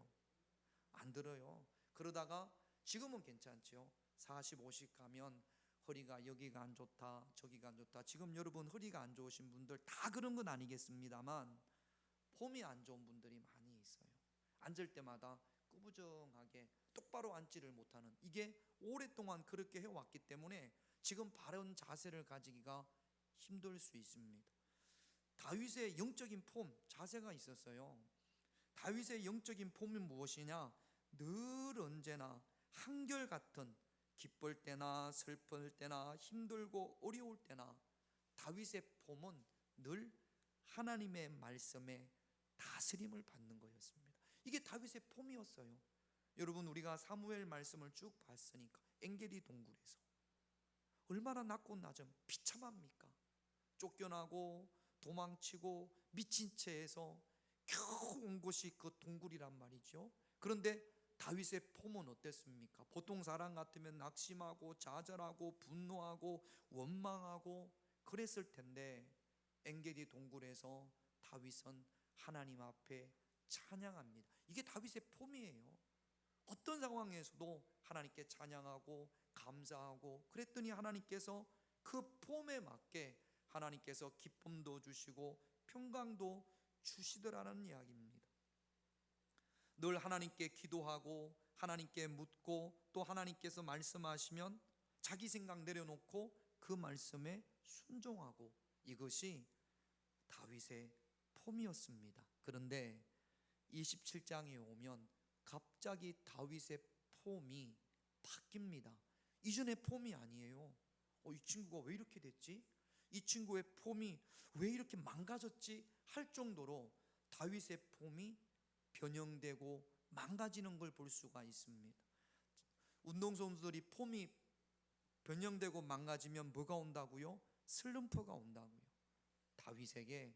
안 들어요. 그러다가 지금은 괜찮죠. 40, 50 가면 허리가 여기가 안 좋다, 저기가 안 좋다. 지금 여러분 허리가 안 좋으신 분들 다 그런 건 아니겠습니다만, 폼이 안 좋은 분들이 많이 있어요. 앉을 때마다 꾸부정하게 똑바로 앉지를 못하는, 이게 오랫동안 그렇게 해왔기 때문에 지금 바른 자세를 가지기가 힘들 수 있습니다. 다윗의 영적인 폼, 자세가 있었어요. 다윗의 영적인 폼이 무엇이냐? 늘 언제나 한결같은, 기쁠 때나 슬플 때나 힘들고 어려울 때나 다윗의 폼은 늘 하나님의 말씀에 다스림을 받는 거였습니다. 이게 다윗의 폼이었어요. 여러분, 우리가 사무엘 말씀을 쭉 봤으니까 엔게디 동굴에서 얼마나 낮고 낮은 비참합니까? 쫓겨나고 도망치고 미친 채에서 겨우 온 곳이 그 동굴이란 말이죠. 그런데 다윗의 폼은 어땠습니까? 보통 사람 같으면 낙심하고 좌절하고 분노하고 원망하고 그랬을 텐데, 엔게디 동굴에서 다윗은 하나님 앞에 찬양합니다. 이게 다윗의 폼이에요. 어떤 상황에서도 하나님께 찬양하고 감사하고, 그랬더니 하나님께서 그 폼에 맞게 하나님께서 기쁨도 주시고 평강도 주시더라는 이야기입니다. 늘 하나님께 기도하고 하나님께 묻고, 또 하나님께서 말씀하시면 자기 생각 내려놓고 그 말씀에 순종하고, 이것이 다윗의 폼이었습니다. 그런데 27장에 오면 갑자기 다윗의 폼이 바뀝니다. 이전의 폼이 아니에요. 이 친구가 왜 이렇게 됐지? 이 친구의 폼이 왜 이렇게 망가졌지? 할 정도로 다윗의 폼이 변형되고 망가지는 걸 볼 수가 있습니다. 운동선수들이 폼이 변형되고 망가지면 뭐가 온다고요? 슬럼프가 온다고요. 다윗에게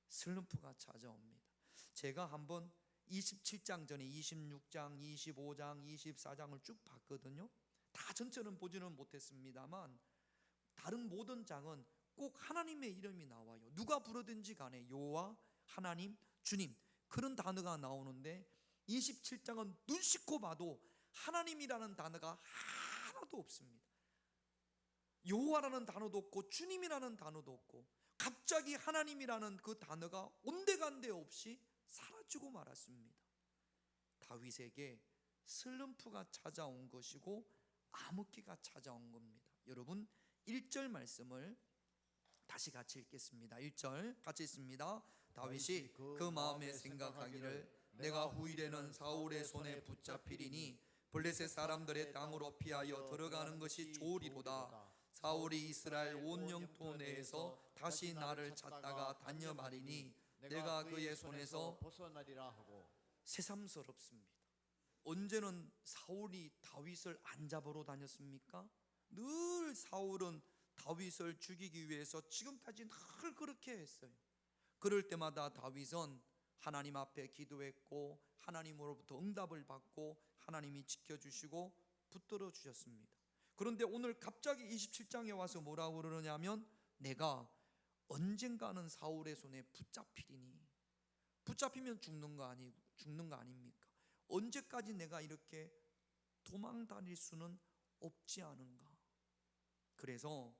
슬럼프가 찾아옵니다. 제가 한번 27장 전에 26장, 25장, 24장을 쭉 봤거든요. 다 전체는 보지는 못했습니다만 다른 모든 장은 꼭 하나님의 이름이 나와요. 누가 부르든지 간에 여호와, 하나님, 주님, 그런 단어가 나오는데 27장은 눈 씻고 봐도 하나님이라는 단어가 하나도 없습니다. 여호와라는 단어도 없고 주님이라는 단어도 없고, 갑자기 하나님이라는 그 단어가 온데간데 없이 사라지고 말았습니다. 다윗에게 슬럼프가 찾아온 것이고 암흑기가 찾아온 겁니다. 여러분, 1절 말씀을 다시 같이 읽겠습니다. 1절 같이 읽습니다. 다윗이 그 마음에 생각하기를 내가 후일에는 사울의 손에 붙잡히리니 블레셋 사람들의 땅으로 피하여 들어가는 것이 좋으리로다. 사울이 이스라엘 온 영토 내에서 다시 나를 찾다가 다녀가리니 내가 그의 손에서 벗어나리라 하고. 새삼스럽습니다. 언제는 사울이 다윗을 안 잡으러 다녔습니까? 늘 사울은 다윗을 죽이기 위해서 지금까지 늘 그렇게 했어요. 그럴 때마다 다윗은 하나님 앞에 기도했고 하나님으로부터 응답을 받고 하나님이 지켜주시고 붙들어 주셨습니다. 그런데 오늘 갑자기 27장에 와서 뭐라고 그러냐면 내가 언젠가는 사울의 손에 붙잡히리니, 붙잡히면 죽는 거 아닙니까? 언제까지 내가 이렇게 도망 다닐 수는 없지 않은가. 그래서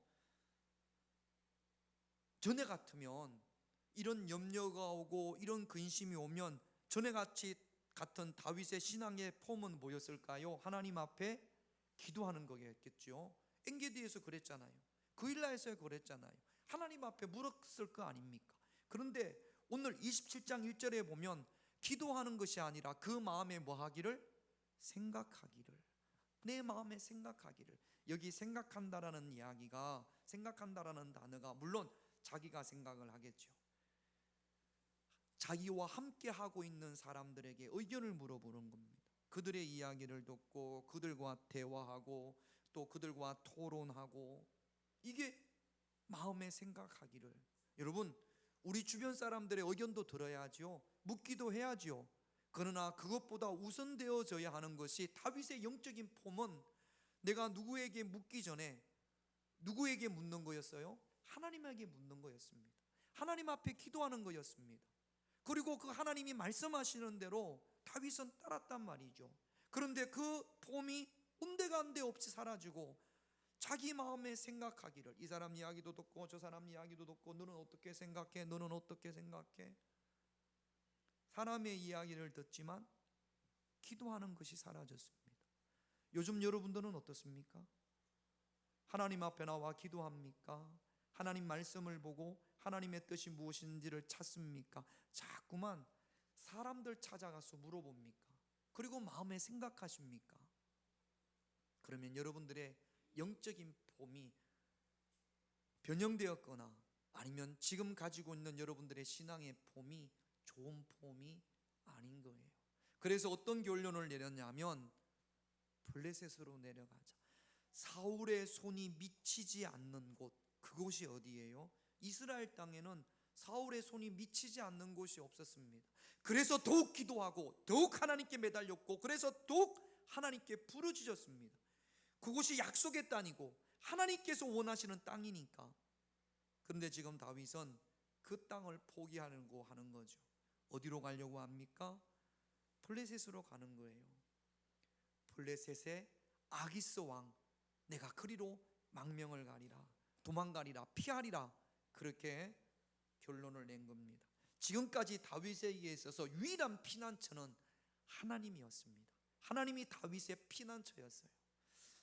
전에 같으면 이런 염려가 오고 이런 근심이 오면 전에 같은 다윗의 신앙의 폼은 뭐였을까요? 하나님 앞에 기도하는 거겠죠. 엔게디에서 그랬잖아요. 그일라에서 그랬잖아요. 하나님 앞에 물었을 거 아닙니까? 그런데 오늘 27장 1절에 보면 기도하는 것이 아니라 그 마음에 뭐 하기를? 생각하기를. 내 마음에 생각하기를. 여기 생각한다라는 이야기가, 생각한다라는 단어가 물론 자기가 생각을 하겠죠. 자기와 함께 하고 있는 사람들에게 의견을 물어보는 겁니다. 그들의 이야기를 듣고 그들과 대화하고 또 그들과 토론하고, 이게 마음에 생각하기를. 여러분, 우리 주변 사람들의 의견도 들어야지요. 묻기도 해야지요. 그러나 그것보다 우선되어져야 하는 것이 다윗의 영적인 폼은 내가 누구에게 묻기 전에 누구에게 묻는 거였어요? 하나님에게 묻는 거였습니다. 하나님 앞에 기도하는 거였습니다. 그리고 그 하나님이 말씀하시는 대로 다윗은 따랐단 말이죠. 그런데 그 폼이 온데간데 없이 사라지고 자기 마음에 생각하기를, 이 사람 이야기도 듣고 저 사람 이야기도 듣고 너는 어떻게 생각해? 너는 어떻게 생각해? 사람의 이야기를 듣지만 기도하는 것이 사라졌습니다. 요즘 여러분들은 어떻습니까? 하나님 앞에 나와 기도합니까? 하나님 말씀을 보고 하나님의 뜻이 무엇인지를 찾습니까? 자꾸만 사람들 찾아가서 물어봅니까? 그리고 마음에 생각하십니까? 그러면 여러분들의 영적인 폼이 변형되었거나 아니면 지금 가지고 있는 여러분들의 신앙의 폼이 좋은 폼이 아닌 거예요. 그래서 어떤 결론을 내렸냐면 블레셋으로 내려가자. 사울의 손이 미치지 않는 곳, 그곳이 어디예요? 이스라엘 땅에는 사울의 손이 미치지 않는 곳이 없었습니다. 그래서 더욱 기도하고 더욱 하나님께 매달렸고, 그래서 더욱 하나님께 부르짖었습니다. 그곳이 약속의 땅이고 하나님께서 원하시는 땅이니까. 그런데 지금 다윗은 그 땅을 포기하려고 하는 거죠. 어디로 가려고 합니까? 블레셋으로 가는 거예요. 블레셋의 아기스 왕, 내가 그리로 망명을 가리라, 도망가리라, 피하리라, 그렇게 결론을 낸 겁니다. 지금까지 다윗에게 있어서 유일한 피난처는 하나님이었습니다. 하나님이 다윗의 피난처였어요.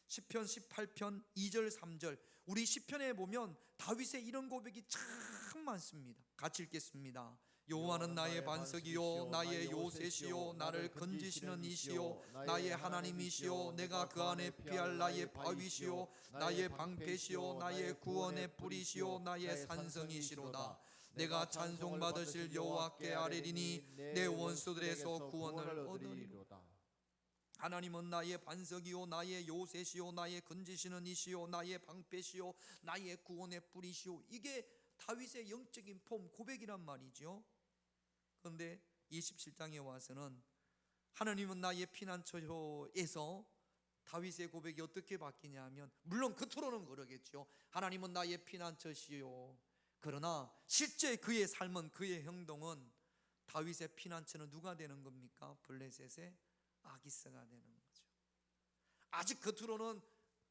시편 18편 2절 3절, 우리 시편에 보면 다윗의 이런 고백이 참 많습니다. 같이 읽겠습니다. 여호와는 나의 반석이요 나의 요새시요 나를 건지시는 이시요 나의 하나님이시요 내가 그 안에 피할 나의 바위시요 나의 방패시요 나의 구원의 뿌리시요 나의 산성이시로다. 내가 찬송받으실 여호와께 아뢰리니 내 원수들에서 구원을 얻으리로다. 하나님은 나의 반석이요 나의 요새시요 나의 건지시는 이시요 나의 방패시요 나의 구원의 뿌리시요. 이게 다윗의 영적인 폼, 고백이란 말이죠. 그런데 27장에 와서는 하나님은 나의 피난처에서 다윗의 고백이 어떻게 바뀌냐면, 물론 겉으로는 그러겠죠. 하나님은 나의 피난처시요. 그러나 실제 그의 삶은, 그의 행동은, 다윗의 피난처는 누가 되는 겁니까? 블레셋의 아기스가 되는 거죠. 아직 겉으로는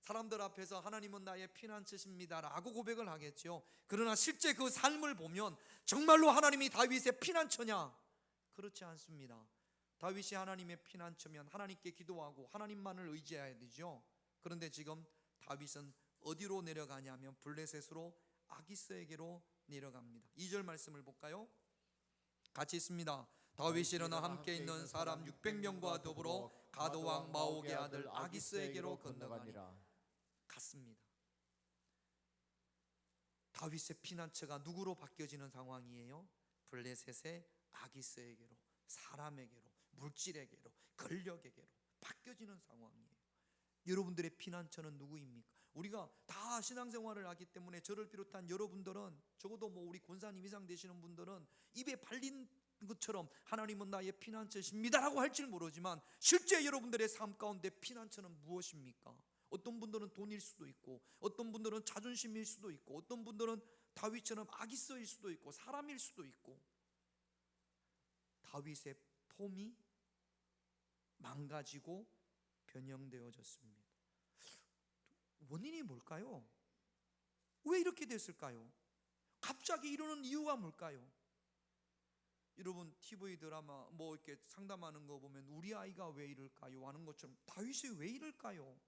사람들 앞에서 하나님은 나의 피난처십니다 라고 고백을 하겠죠. 그러나 실제 그 삶을 보면 정말로 하나님이 다윗의 피난처냐? 그렇지 않습니다. 다윗이 하나님의 피난처면 하나님께 기도하고 하나님만을 의지해야 되죠. 그런데 지금 다윗은 어디로 내려가냐면 블레셋으로, 아기스에게로 내려갑니다. 2절 말씀을 볼까요? 같이 있습니다. 다윗이 일어나 함께 있는 사람 600명과 더불어 가드왕 마옥의 아들 아기스에게로 건너가니라. 갔습니다. 다윗의 피난처가 누구로 바뀌어지는 상황이에요? 블레셋의 아기스에게로, 사람에게로, 물질에게로, 권력에게로 바뀌어지는 상황이에요. 여러분들의 피난처는 누구입니까? 우리가 다 신앙생활을 하기 때문에 저를 비롯한 여러분들은, 적어도 우리 권사님 이상 되시는 분들은 입에 발린 것처럼 하나님은 나의 피난처십니다라고 할지는 모르지만 실제 여러분들의 삶 가운데 피난처는 무엇입니까? 어떤 분들은 돈일 수도 있고, 어떤 분들은 자존심일 수도 있고, 어떤 분들은 다윗처럼 아기서일 수도 있고, 사람일 수도 있고. 다윗의 폼이 망가지고 변형되어졌습니다. 원인이 뭘까요? 왜 이렇게 됐을까요? 갑자기 이러는 이유가 뭘까요? 여러분 TV 드라마 뭐 이렇게 상담하는 거 보면 우리 아이가 왜 이럴까요? 하는 것처럼 다윗이 왜 이럴까요?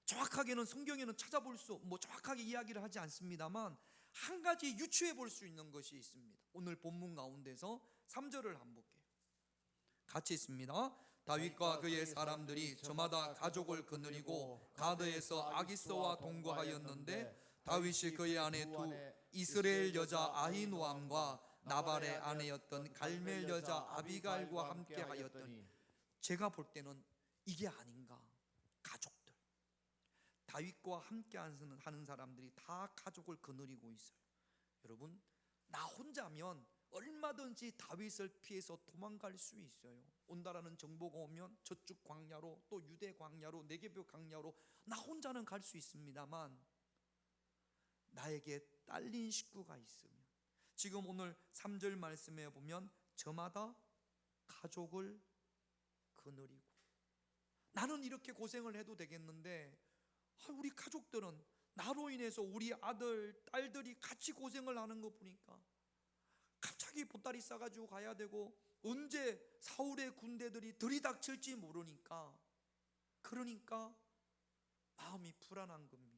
정확하게는 성경에는 찾아볼 수, 정확하게 이야기를 하지 않습니다만 한 가지 유추해 볼 수 있는 것이 있습니다. 오늘 본문 가운데서 3절을 한번 볼게요. 같이 있습니다. 다윗과 그의 사람들이 저마다 가족을 거느리고 가드에서 아기스와 동거하였는데 다윗이 그의 아내 두 이스라엘 여자 아히노암과 나발의 아내였던 갈멜 여자 아비갈과 함께 하였더니, 제가 볼 때는 이게 아닌가. 가족들, 다윗과 함께 하는 사람들이 다 가족을 거느리고 있어요. 여러분, 나 혼자면 얼마든지 다윗을 피해서 도망갈 수 있어요. 온다라는 정보가 오면 저쪽 광야로, 또 유대 광야로, 네게브 광야로 나 혼자는 갈 수 있습니다만 나에게 딸린 식구가 있으면, 지금 오늘 3절 말씀에 보면 저마다 가족을 거느리고, 나는 이렇게 고생을 해도 되겠는데 우리 가족들은 나로 인해서 우리 아들, 딸들이 같이 고생을 하는 거 보니까 갑자기 보따리 싸가지고 가야 되고 언제 사울의 군대들이 들이닥칠지 모르니까, 그러니까 마음이 불안한 겁니다.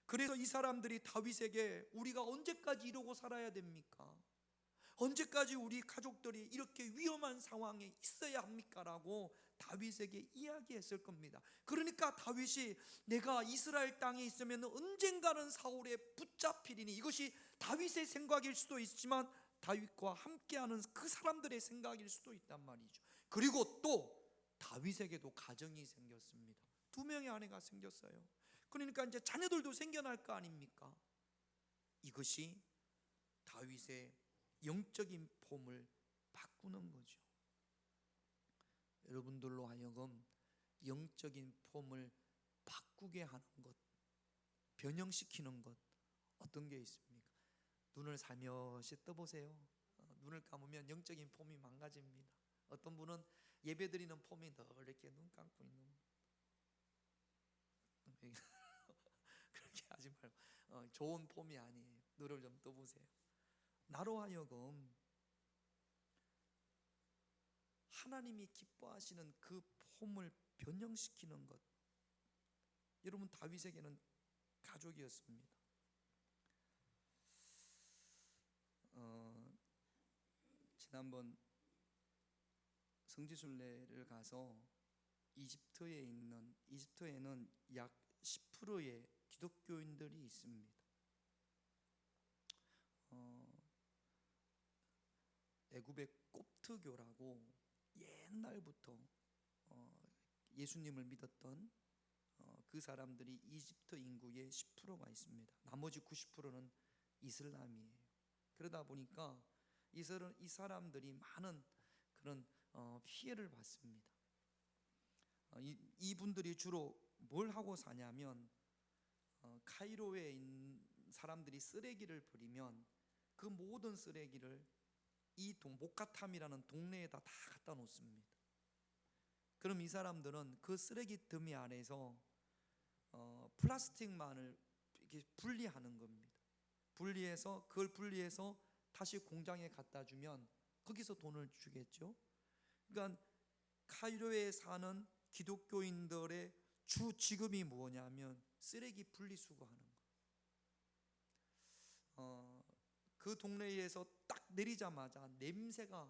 그래서 이 사람들이 다윗에게 우리가 언제까지 이러고 살아야 됩니까? 언제까지 우리 가족들이 이렇게 위험한 상황에 있어야 합니까? 라고 다윗에게 이야기했을 겁니다. 그러니까 다윗이 내가 이스라엘 땅에 있으면 언젠가는 사울에 붙잡히리니, 이것이 다윗의 생각일 수도 있지만 다윗과 함께하는 그 사람들의 생각일 수도 있단 말이죠. 그리고 또 다윗에게도 가정이 생겼습니다. 2명의 아내가 생겼어요. 그러니까 이제 자녀들도 생겨날 거 아닙니까? 이것이 다윗의 영적인 폼을 바꾸는 거죠. 여러분들로 하여금 영적인 폼을 바꾸게 하는 것, 변형시키는 것, 어떤 게 있습니까? 눈을 살며시 떠보세요. 눈을 감으면 영적인 폼이 망가집니다. 어떤 분은 예배드리는 폼이 늘 이렇게 눈 감고 있는 그렇게 하지 말고 좋은 폼이 아니에요. 눈을 좀 떠보세요. 나로 하여금 하나님이 기뻐하시는 그 폼을 변형시키는 것, 여러분 다윗에게는 가족이었습니다. 지난번 성지순례를 가서 이집트에는 약 10%의 기독교인들이 있습니다. 애굽의 콥트교라고 옛날부터 예수님을 믿었던 그 사람들이 이집트 인구의 10%가 있습니다. 나머지 90%는 이슬람이에요. 그러다 보니까 이 사람들이 많은 그런 피해를 받습니다. 이분들이 주로 뭘 하고 사냐면 카이로에 있는 사람들이 쓰레기를 버리면 그 모든 쓰레기를 이 모카탐이라는 동네에다 다 갖다 놓습니다. 그럼 이 사람들은 그 쓰레기 더미 안에서 플라스틱만을 이렇게 분리하는 겁니다. 그걸 분리해서 다시 공장에 갖다 주면 거기서 돈을 주겠죠. 그러니까 카이로에 사는 기독교인들의 주 직업이 뭐냐면 쓰레기 분리수거하는 거. 그 동네에서 딱 내리자마자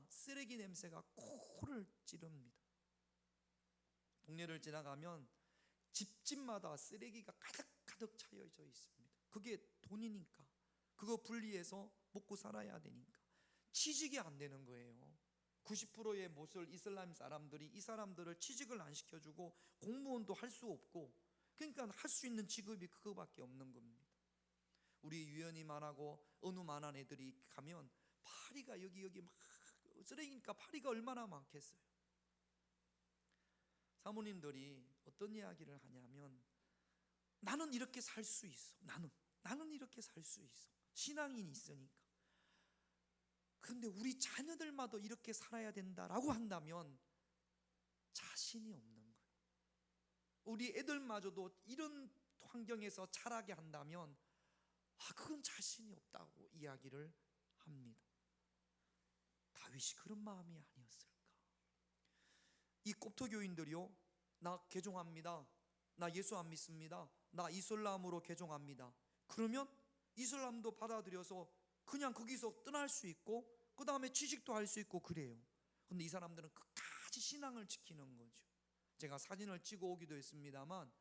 쓰레기 냄새가 코를 찌릅니다. 동네를 지나가면 집집마다 쓰레기가 가득 차여져 있습니다. 그게 돈이니까, 그거 분리해서 먹고 살아야 되니까 취직이 안 되는 거예요. 90%의 이슬람 사람들이 이 사람들을 취직을 안 시켜주고 공무원도 할 수 없고, 그러니까 할 수 있는 직업이 그거밖에 없는 겁니다. 우리 유연이만하고 은우만한 애들이 가면 파리가 여기 막 쓰레기니까 파리가 얼마나 많겠어요. 사모님들이 어떤 이야기를 하냐면 나는 이렇게 살 수 있어. 나는 이렇게 살 수 있어. 신앙이 있으니까. 그런데 우리 자녀들마다 이렇게 살아야 된다라고 한다면 자신이 없는 거예요. 우리 애들마저도 이런 환경에서 자라게 한다면 그건 자신이 없다고 이야기를 합니다. 다윗이 그런 마음이 아니었을까? 이 꼽토 교인들이요, 나 개종합니다. 나 예수 안 믿습니다. 나 이슬람으로 개종합니다. 그러면 이슬람도 받아들여서 그냥 거기서 떠날 수 있고 그 다음에 취직도 할 수 있고 그래요. 근데 이 사람들은 끝까지 신앙을 지키는 거죠. 제가 사진을 찍어 오기도 했습니다만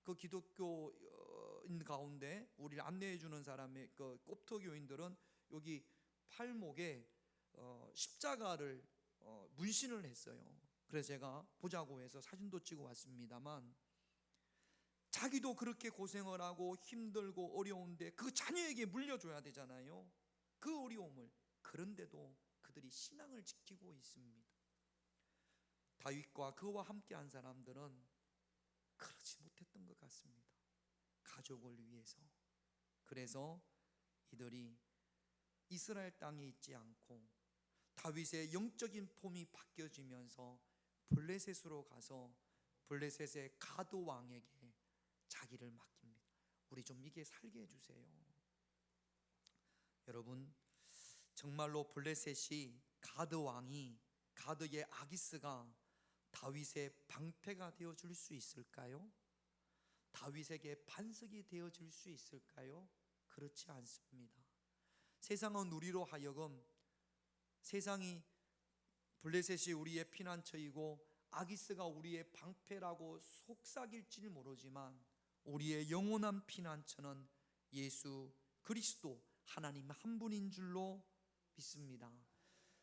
그 기독교인 가운데 우리를 안내해 주는 사람의 그 꼽토 교인들은 여기 팔목에 십자가를 문신을 했어요. 그래서 제가 보자고 해서 사진도 찍어 왔습니다만 자기도 그렇게 고생을 하고 힘들고 어려운데 그 자녀에게 물려줘야 되잖아요. 그 어려움을. 그런데도 그들이 신앙을 지키고 있습니다. 다윗과 그와 함께한 사람들은 그러지 못했던 것 같습니다. 가족을 위해서. 그래서 이들이 이스라엘 땅에 있지 않고 다윗의 영적인 폼이 바뀌어지면서 블레셋으로 가서 블레셋의 가드 왕에게 자기를 맡깁니다. 우리 좀 이게 살게 해주세요. 여러분, 정말로 블레셋이 가드 왕이, 가드의 아기스가 다윗의 방패가 되어줄 수 있을까요? 다윗에게 반석이 되어줄 수 있을까요? 그렇지 않습니다. 세상은 우리로 하여금 세상이 블레셋이 우리의 피난처이고 아기스가 우리의 방패라고 속삭일지 모르지만 우리의 영원한 피난처는 예수 그리스도 하나님 한 분인 줄로 믿습니다.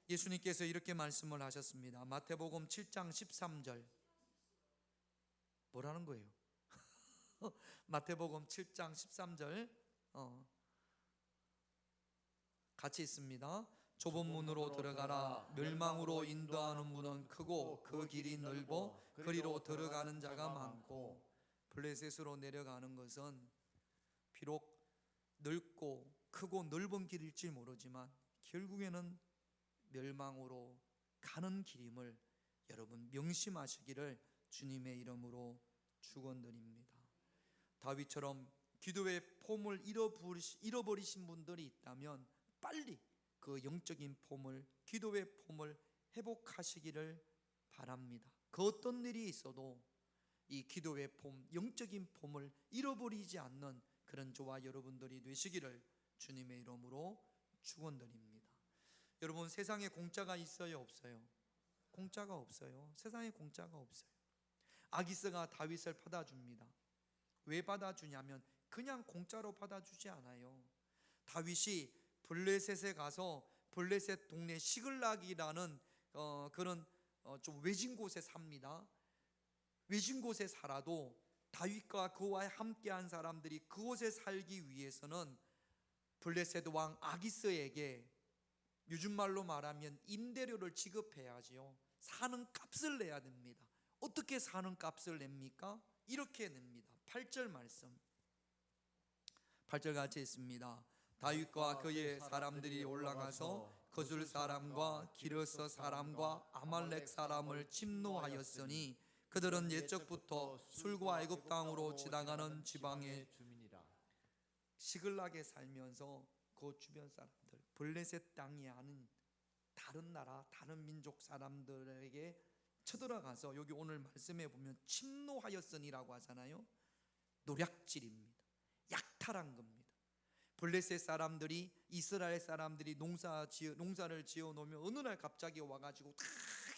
예수님께서 이렇게 말씀을 하셨습니다. 마태복음 7장 13절. 뭐라는 거예요? 마태복음 7장 13절 같이 있습니다. 좁은 문으로 들어가라. 멸망으로 인도하는 문은 크고 그 길이 넓어 그리로 들어가는 자가 많고. 블레셋으로 내려가는 것은 비록 넓고 크고 넓은 길일지 모르지만 결국에는 멸망으로 가는 길임을 여러분 명심하시기를 주님의 이름으로 축원드립니다. 다윗처럼 기도의 폼을 잃어버리신 분들이 있다면 빨리 그 영적인 폼을, 기도의 폼을 회복하시기를 바랍니다. 그 어떤 일이 있어도 이 기도의 폼, 영적인 폼을 잃어버리지 않는 그런 저와 여러분들이 되시기를 주님의 이름으로 축원드립니다. 여러분, 세상에 공짜가 있어요, 없어요? 공짜가 없어요. 세상에 공짜가 없어요. 아기스가 다윗을 받아줍니다. 왜 받아주냐면 그냥 공짜로 받아주지 않아요. 다윗이 블레셋에 가서 블레셋 동네 시글락이라는 그런 좀 외진 곳에 삽니다. 외진 곳에 살아도 다윗과 그와 함께한 사람들이 그곳에 살기 위해서는 블레셋 왕 아기스에게 요즘 말로 말하면 임대료를 지급해야지요. 사는 값을 내야 됩니다. 어떻게 사는 값을 냅니까? 이렇게 냅니다. 8절 말씀, 8절 같이 있습니다. 다윗과 그의 사람들이 올라가서 거줄 사람과 기르스 사람과 아말렉 사람을 침노하였으니 그들은 옛적부터 술과 애굽 땅으로 지나가는 지방의 주민이라. 시글락에 살면서 그 주변 사람들, 블레셋 땅이 아닌 다른 나라, 다른 민족 사람들에게 쳐들어가서, 여기 오늘 말씀에 보면 침노하였으니라고 하잖아요. 노략질입니다. 약탈한 겁니다. 블레셋 사람들이, 이스라엘 사람들이 농사를 지어 놓으면 어느 날 갑자기 와가지고 다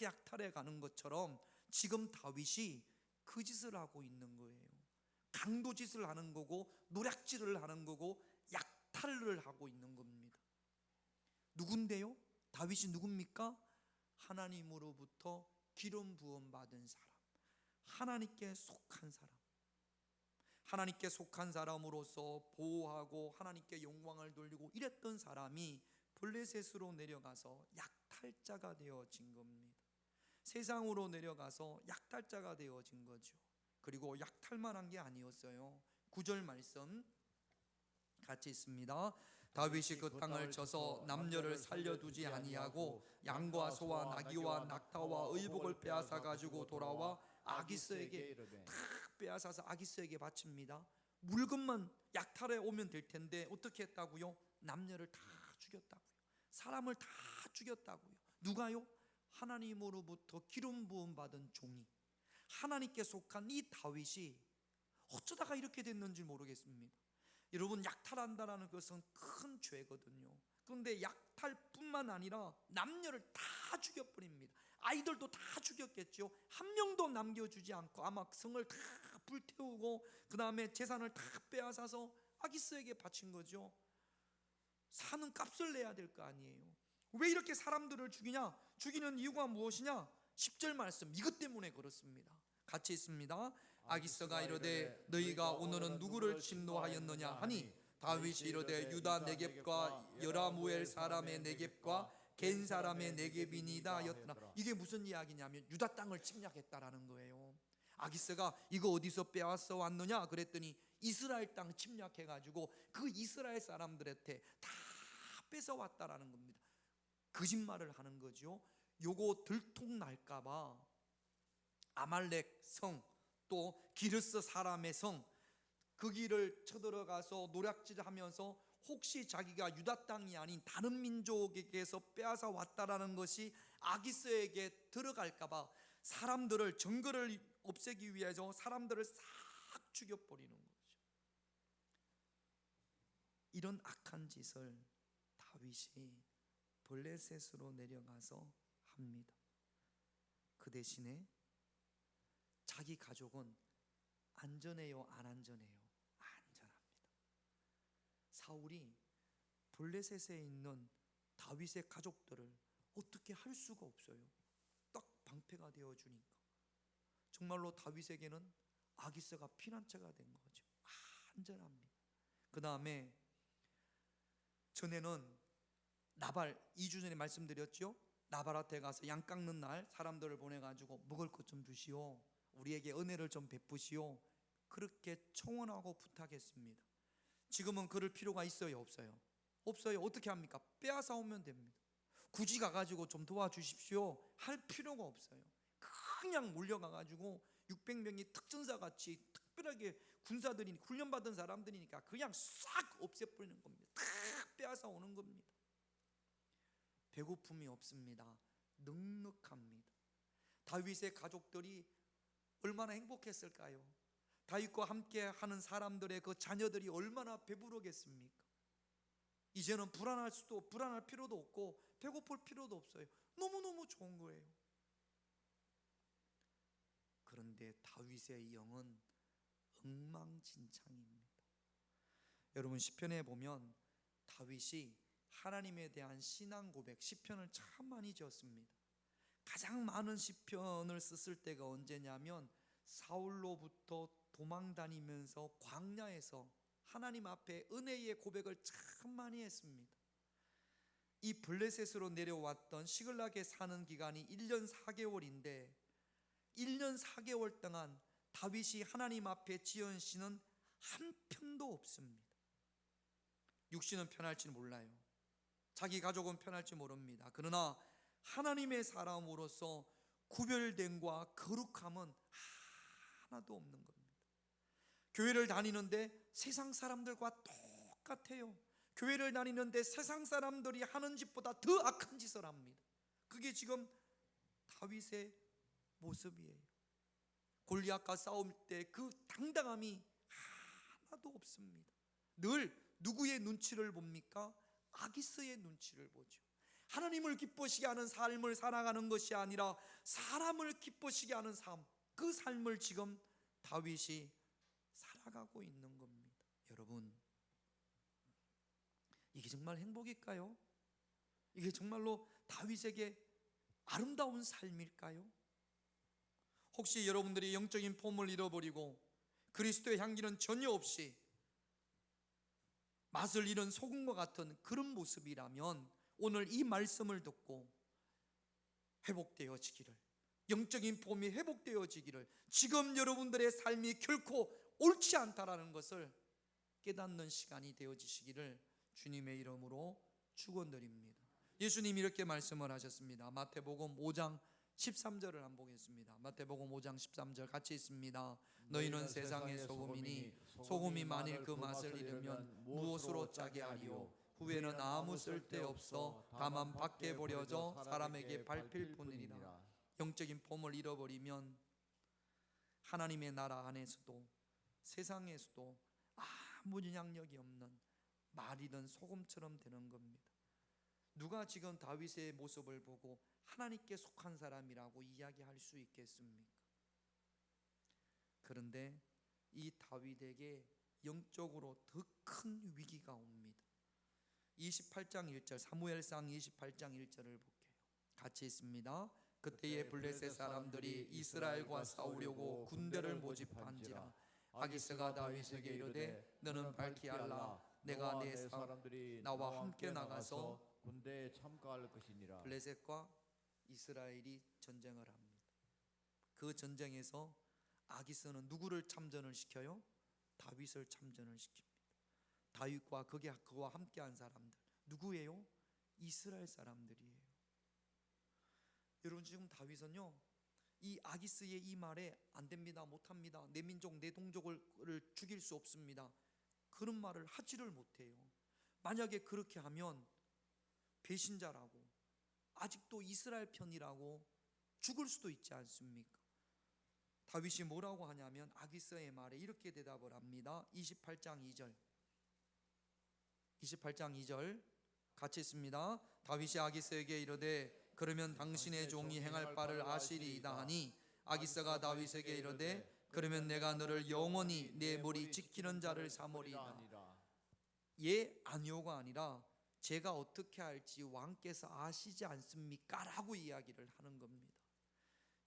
약탈해 가는 것처럼 지금 다윗이 그 짓을 하고 있는 거예요. 강도짓을 하는 거고 노략질을 하는 거고 약탈을 하고 있는 겁니다. 누군데요? 다윗이 누굽니까? 하나님으로부터 기름 부음 받은 사람, 하나님께 속한 사람, 하나님께 속한 사람으로서 보호하고 하나님께 영광을 돌리고 이랬던 사람이 블레셋으로 내려가서 약탈자가 되어진 겁니다. 세상으로 내려가서 약탈자가 되어진 거죠. 그리고 약탈만 한 게 아니었어요. 9절 말씀 같이 있습니다. 다윗이 그 땅을 쳐서 남녀를 살려두지 아니하고 양과 소와 나귀와 낙타와 의복을 빼앗아 가지고 돌아와 아기스에게 다 빼앗아서 아기스에게 바칩니다. 물건만 약탈해 오면 될 텐데 어떻게 했다고요? 남녀를 다 죽였다고요. 사람을 다 죽였다고요. 누가요? 하나님으로부터 기름 부음 받은 종이, 하나님께 속한 이 다윗이 어쩌다가 이렇게 됐는지 모르겠습니다. 여러분, 약탈한다라는 것은 큰 죄거든요. 그런데 약탈뿐만 아니라 남녀를 다 죽여버립니다. 아이들도 다 죽였겠죠. 한 명도 남겨주지 않고 아마 성을 다 불태우고 그 다음에 재산을 다 빼앗아서 아기스에게 바친 거죠. 사는 값을 내야 될 거 아니에요. 왜 이렇게 사람들을 죽이냐? 죽이는 이유가 무엇이냐? 10절 말씀, 이것 때문에 그렇습니다. 같이 있습니다. 아기스가 이르되 너희가 오늘은 누구를 진노하였느냐 하니 다윗이 이르되 유다 네겝과 여라무엘 사람의 네겝과 겐 사람의 네겝이니이다 하였더라. 이게 무슨 이야기냐면 유다 땅을 침략했다라는 거예요. 아기스가 이거 어디서 빼앗아 왔느냐 그랬더니 이스라엘 땅 침략해가지고 그 이스라엘 사람들한테 다 뺏어왔다라는 겁니다. 거짓말을 하는 거죠. 요거 들통날까봐 아말렉 성, 또 기르스 사람의 성, 그 길을 쳐들어가서 노략질하면서 혹시 자기가 유다 땅이 아닌 다른 민족에게서 빼앗아 왔다라는 것이 아기스에게 들어갈까봐 사람들을, 증거를 없애기 위해서 사람들을 싹 죽여버리는 거죠. 이런 악한 짓을 다윗이 블레셋으로 내려가서 합니다. 그 대신에 자기 가족은 안전해요, 안 안전해요? 안전합니다. 사울이 블레셋에 있는 다윗의 가족들을 어떻게 할 수가 없어요. 딱 방패가 되어주니까 정말로 다윗에게는 아기스가 피난처가 된 거죠. 안전합니다. 그 다음에 전에는 나발, 2주 전에 말씀드렸죠. 나발한테 가서 양 깎는 날 사람들을 보내가지고 먹을 것 좀 주시오, 우리에게 은혜를 좀 베푸시오, 그렇게 청원하고 부탁했습니다. 지금은 그럴 필요가 있어요, 없어요? 없어요. 어떻게 합니까? 빼앗아 오면 됩니다. 굳이 가가지고 좀 도와주십시오 할 필요가 없어요. 그냥 몰려가가지고 600명이 특전사같이 특별하게 군사들이 훈련받은 사람들이니까 그냥 싹 없애버리는 겁니다. 다 빼앗아 오는 겁니다. 배고픔이 없습니다. 넉넉합니다. 다윗의 가족들이 얼마나 행복했을까요? 다윗과 함께 하는 사람들의 그 자녀들이 얼마나 배부르겠습니까? 이제는 불안할 필요도 없고 배고플 필요도 없어요. 너무너무 좋은 거예요. 그런데 다윗의 영은 엉망진창입니다. 여러분, 시편에 보면 다윗이 하나님에 대한 신앙 고백, 시편을 참 많이 지었습니다. 가장 많은 시편을 썼을 때가 언제냐면 사울로부터 도망 다니면서 광야에서 하나님 앞에 은혜의 고백을 참 많이 했습니다. 이 블레셋으로 내려왔던 시글락에 사는 기간이 1년 4개월인데 1년 4개월 동안 다윗이 하나님 앞에 지은 시는 한 편도 없습니다. 육신은 편할지 몰라요. 자기 가족은 편할지 모릅니다. 그러나 하나님의 사람으로서 구별됨과 거룩함은 하나도 없는 겁니다. 교회를 다니는데 세상 사람들과 똑같아요. 교회를 다니는데 세상 사람들이 하는 짓보다 더 악한 짓을 합니다. 그게 지금 다윗의 모습이에요. 골리앗과 싸울 때 그 당당함이 하나도 없습니다. 늘 누구의 눈치를 봅니까? 아기스의 눈치를 보죠. 하나님을 기쁘시게 하는 삶을 살아가는 것이 아니라 사람을 기쁘시게 하는 삶, 그 삶을 지금 다윗이 살아가고 있는 겁니다. 여러분, 이게 정말 행복일까요? 이게 정말로 다윗에게 아름다운 삶일까요? 혹시 여러분들이 영적인 폼을 잃어버리고 그리스도의 향기는 전혀 없이 맛을 잃은 소금과 같은 그런 모습이라면 오늘 이 말씀을 듣고 회복되어지기를, 영적인 폼이 회복되어지기를, 지금 여러분들의 삶이 결코 옳지 않다라는 것을 깨닫는 시간이 되어지시기를 주님의 이름으로 축원드립니다. 예수님이 이렇게 말씀을 하셨습니다. 마태복음 5장 13절을 한번 보겠습니다. 마태복음 5장 13절 같이 있습니다. 너희는 세상의 소금이니 소금이 만일 그 맛을 잃으면 무엇으로 짜게 하리요? 후에는 아무 쓸데없어 다만 밖에 버려져 사람에게 밟힐 뿐이니라. 영적인 폼을 잃어버리면 하나님의 나라 안에서도 세상에서도 아무 영향력이 없는 말이든 소금처럼 되는 겁니다. 누가 지금 다윗의 모습을 보고 하나님께 속한 사람이라고 이야기할 수 있겠습니까? 그런데 이 다윗에게 영적으로 더 큰 위기가 옵니다. 28장 1절, 사무엘상 28장 1절을 볼게요. 같이 있습니다. 그때에 블레셋 사람들이 이스라엘과 싸우려고 군대를 모집한지라. 아기스가 다윗에게 이르되 너는 밝히 알라. 내가 내 사람들이 나와 함께 나가서 군대에 참가할 것이니라. 블레셋과 이스라엘이 전쟁을 합니다. 그 전쟁에서 아기스는 누구를 참전을 시켜요? 다윗을 참전을 시킵니다. 다윗과 그와 함께한 사람들 누구예요? 이스라엘 사람들이에요. 여러분, 지금 다윗은요, 이 아기스의 이 말에 안 됩니다, 못합니다, 내 민족 내 동족을 죽일 수 없습니다, 그런 말을 하지를 못해요. 만약에 그렇게 하면 배신자라고, 아직도 이스라엘 편이라고 죽을 수도 있지 않습니까? 다윗이 뭐라고 하냐면 아기스의 말에 이렇게 대답을 합니다. 28장 2절 같이 있습니다. 다윗이 아기스에게 이르되 그러면 당신의 종이 행할 바를 아시리이다 하니, 아기스가 다윗에게 이르되 그러면 내가 너를 영원히 내 머리 지키는 자를 삼으리이다. 예, 아니오가 아니라 제가 어떻게 할지 왕께서 아시지 않습니까? 라고 이야기를 하는 겁니다.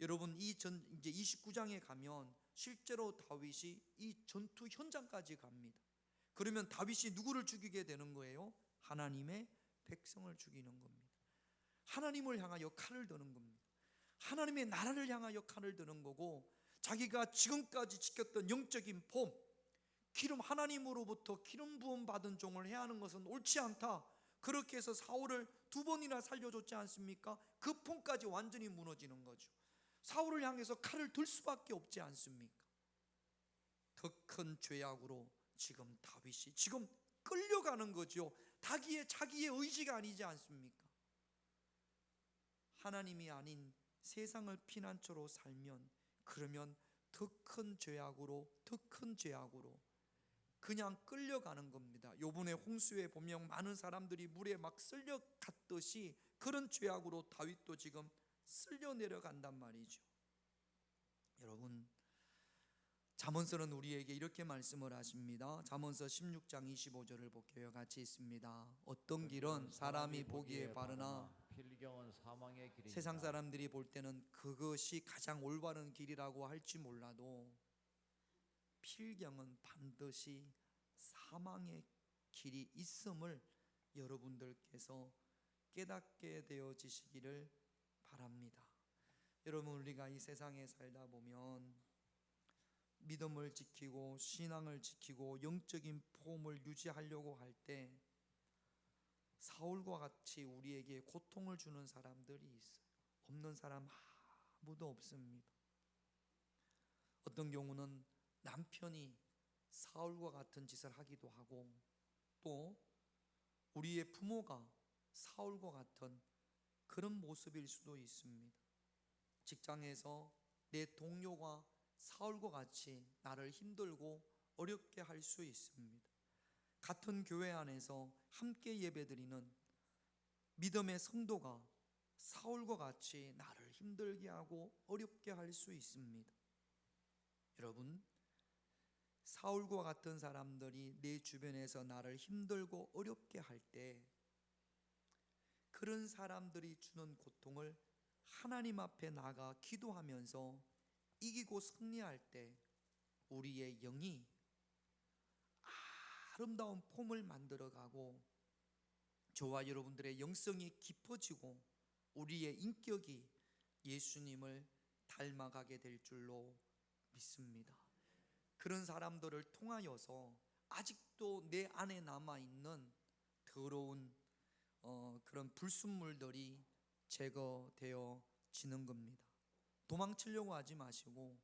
여러분, 이제 29장에 가면 실제로 다윗이 이 전투 현장까지 갑니다. 그러면 다윗이 누구를 죽이게 되는 거예요? 하나님의 백성을 죽이는 겁니다. 하나님을 향하여 칼을 드는 겁니다. 하나님의 나라를 향하여 칼을 드는 거고, 자기가 지금까지 지켰던 영적인 폼, 기름, 하나님으로부터 기름 부음 받은 종을 해야 하는 것은 옳지 않다. 그렇게 해서 사울을 2번이나 살려줬지 않습니까? 그 폼까지 완전히 무너지는 거죠. 사울을 향해서 칼을 들 수밖에 없지 않습니까? 더 큰 죄악으로 지금 다윗이 지금 끌려가는 거죠. 자기의 의지가 아니지 않습니까? 하나님이 아닌 세상을 피난처로 살면, 그러면 더 큰 죄악으로 그냥 끌려가는 겁니다. 요번에 홍수에 보면 많은 사람들이 물에 막 쓸려갔듯이 그런 죄악으로 다윗도 지금 쓸려 내려간단 말이죠. 여러분, 잠언서는 우리에게 이렇게 말씀을 하십니다. 잠언서 16장 25절을 볼게요. 같이 있습니다. 어떤 길은 사람이 보기에 바르나 필경은 사망의 길이다. 세상 사람들이 볼 때는 그것이 가장 올바른 길이라고 할지 몰라도 필경은 반드시 사망의 길이 있음을 여러분들께서 깨닫게 되어지시기를 바랍니다. 여러분, 우리가 이 세상에 살다 보면 믿음을 지키고 신앙을 지키고 영적인 폼을 유지하려고 할 때 사울과 같이 우리에게 고통을 주는 사람들이 있어요. 없는 사람 아무도 없습니다. 어떤 경우는 남편이 사울과 같은 짓을 하기도 하고, 또 우리의 부모가 사울과 같은 그런 모습일 수도 있습니다. 직장에서 내 동료가 사울과 같이 나를 힘들고 어렵게 할 수 있습니다. 같은 교회 안에서 함께 예배드리는 믿음의 성도가 사울과 같이 나를 힘들게 하고 어렵게 할 수 있습니다. 여러분, 사울과 같은 사람들이 내 주변에서 나를 힘들고 어렵게 할 때, 그런 사람들이 주는 고통을 하나님 앞에 나가 기도하면서 이기고 승리할 때 우리의 영이 아름다운 폼을 만들어가고 저와 여러분들의 영성이 깊어지고 우리의 인격이 예수님을 닮아가게 될 줄로 믿습니다. 그런 사람들을 통하여서 아직도 내 안에 남아있는 더러운 그런 불순물들이 제거되어지는 겁니다. 도망치려고 하지 마시고,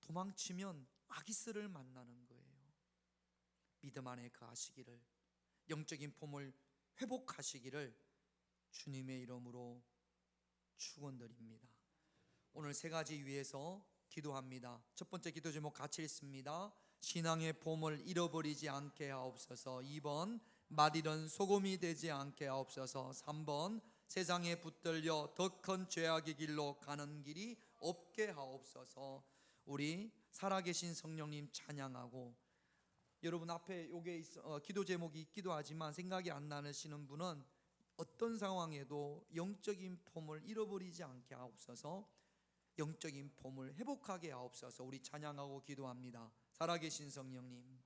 도망치면 아기스를 만나는 거예요. 믿음 안에 거하시기를, 영적인 폼을 회복하시기를 주님의 이름으로 축원드립니다. 오늘 세 가지 위해서 기도합니다. 첫 번째 기도 제목 같이 읽습니다. 신앙의 폼을 잃어버리지 않게 하옵소서. 2번 말 잃은 소금이 되지 않게 하옵소서. 3번 세상에 붙들려 더 큰 죄악의 길로 가는 길이 없게 하옵소서. 우리 살아계신 성령님 찬양하고, 여러분 앞에 요게 기도 제목이 있기도 하지만 생각이 안 나시는 분은 어떤 상황에도 영적인 폼을 잃어버리지 않게 하옵소서, 영적인 폼을 회복하게 하옵소서. 우리 찬양하고 기도합니다. 살아계신 성령님,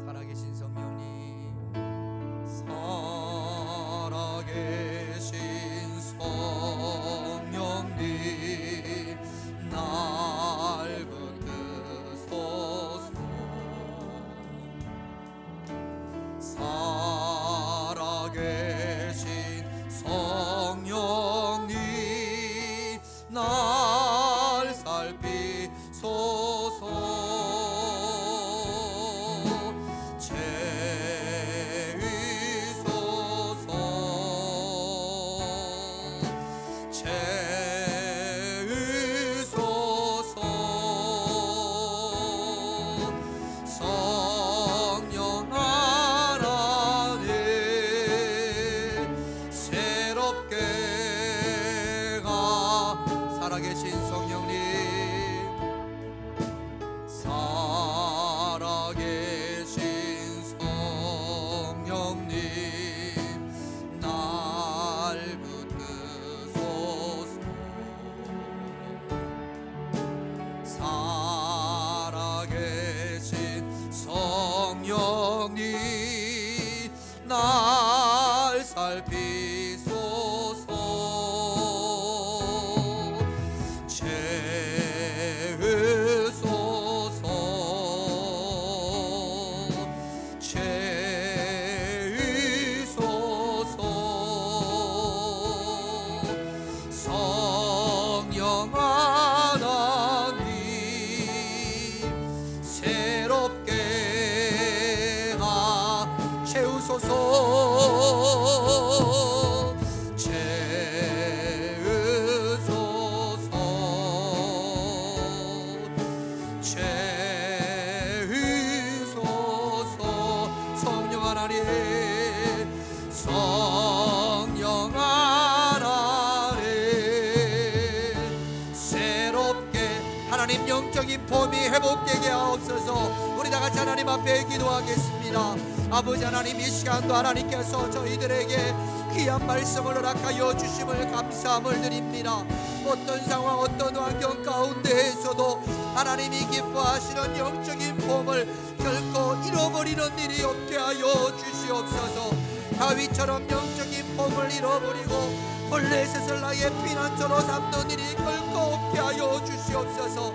살아계신 성령님, 살아계신 성령님, 날 붙드소서. 살아계신 성령님, 날 살피소서. 성령 하나님, 새롭게 가. 살아계신 성령님, 살아계신 성령님, 날 붙드소서. 살아계신 성령님, 날 살피소서. 채우소서, 채우소서. 성령 하나님, 새롭게 가. 채우소서, 채우소서, 채우소서. 성령 하나님, 성령 하나님, 새롭게 하나님 영적인 폼이 회복되게 하옵소서. 우리 다 같이 하나님 앞에 기도하겠습니다. 아버지 하나님, 이 시간도 하나님께서 저희들에게 귀한 말씀을 허락하여 주심을 감사함을 드립니다. 어떤 상황, 어떤 환경 가운데에서도 하나님이 기뻐하시는 영적인 폼을 결코 잃어버리는 일이 없게 하여 주시옵소서. 다윗처럼 영적인 폼을 잃어버리고 블레셋을 나의 피난처로 삼는 일이 결코 없게 하여 주시옵소서.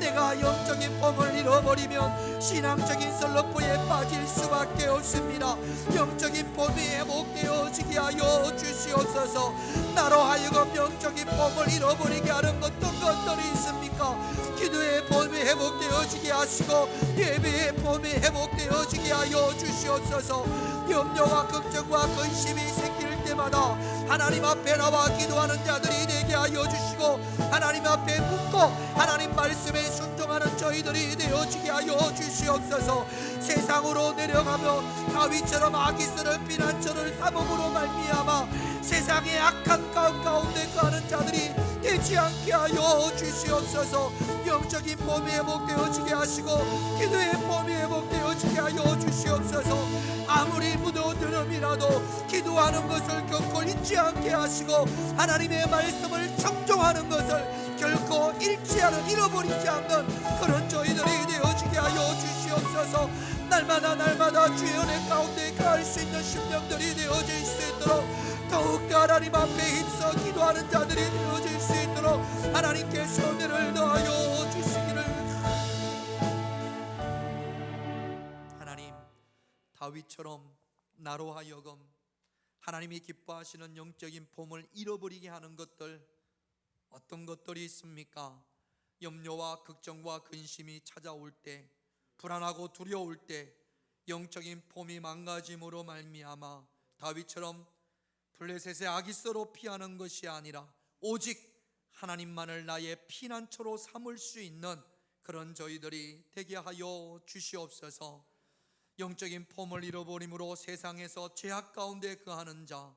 내가 영적인 폼을 잃어버리면 신앙적인 슬럼프에 빠질 수밖에 없습니다. 영적인 폼이 회복되어지게 하여 주시옵소서. 나로 하여금 영적인 폼을 잃어버리게 하는 어떤 것들이 있습니까? 기도의 폼이 회복되어지게 하시고 예배의 폼이 회복되어지게 하여 주시옵소서. 염려와 걱정과 근심이 생길 때마다 하나님 앞에 나와 기도하는 자들이 되게 하여 주시고, 하나님 앞에 묻고 하나님 말씀에 순종하는 저희들이 되어지게 하여 주시옵소서. 세상으로 내려가며 다윗처럼 아기스를 피난처를 삼음으로 말미암아 세상의 악한 가운데 거하는 자들이 되지 않게 하여 주시옵소서. 영적인 폼이 회복되어지게 하시고 기도의 폼이 회복되어지게 하여 주시옵소서. 아무리 무덤이라도 기도하는 것을 결코 잊지 않게 하시고 하나님의 말씀을 청종하는 것을 결코 일치하는 잃어버리지 않는 그런 저희들이 되어지게 하여 주시옵소서. 날마다 주의 은혜 가운데 갈 수 있는 심령들이 되어질 수 있도록 더욱더 하나님 앞에 힘써 기도하는 자들이 되어질 수 있도록 하나님께서 은혜를 더하여 주시기를. 하나님, 다윗처럼 나로 하여금 하나님이 기뻐하시는 영적인 봄을 잃어버리게 하는 것들, 어떤 것들이 있습니까? 염려와 걱정과 근심이 찾아올 때, 불안하고 두려울 때 영적인 폼이 망가짐으로 말미암아 다윗처럼 블레셋의 아기스로 피하는 것이 아니라 오직 하나님만을 나의 피난처로 삼을 수 있는 그런 저희들이 되게 하여 주시옵소서. 영적인 폼을 잃어버림으로 세상에서 죄악 가운데 거하는 자,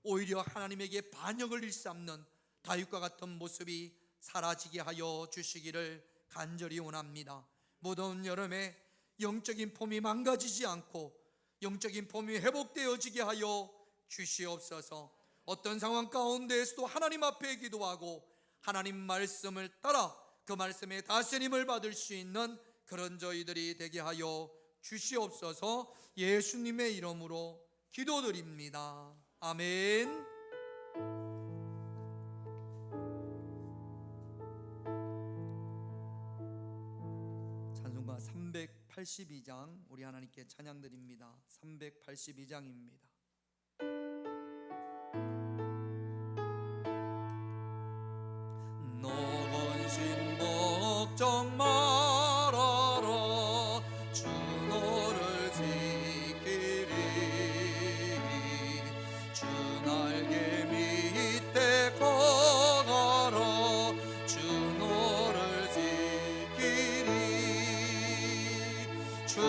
오히려 하나님에게 반역을 일삼는 다윗과 같은 모습이 사라지게 하여 주시기를 간절히 원합니다. 무더운 여름에 영적인 폼이 망가지지 않고 영적인 폼이 회복되어지게 하여 주시옵소서. 어떤 상황 가운데에서도 하나님 앞에 기도하고 하나님 말씀을 따라 그 말씀의 다스림을 받을 수 있는 그런 저희들이 되게 하여 주시옵소서. 예수님의 이름으로 기도드립니다. 아멘. 찬송가 382장 우리 하나님께 찬양드립니다. 382장입니다. 너 근심 걱정 말아라 주 너를 지키리 주 날개 밑에 거가라 주 너를 지키리 주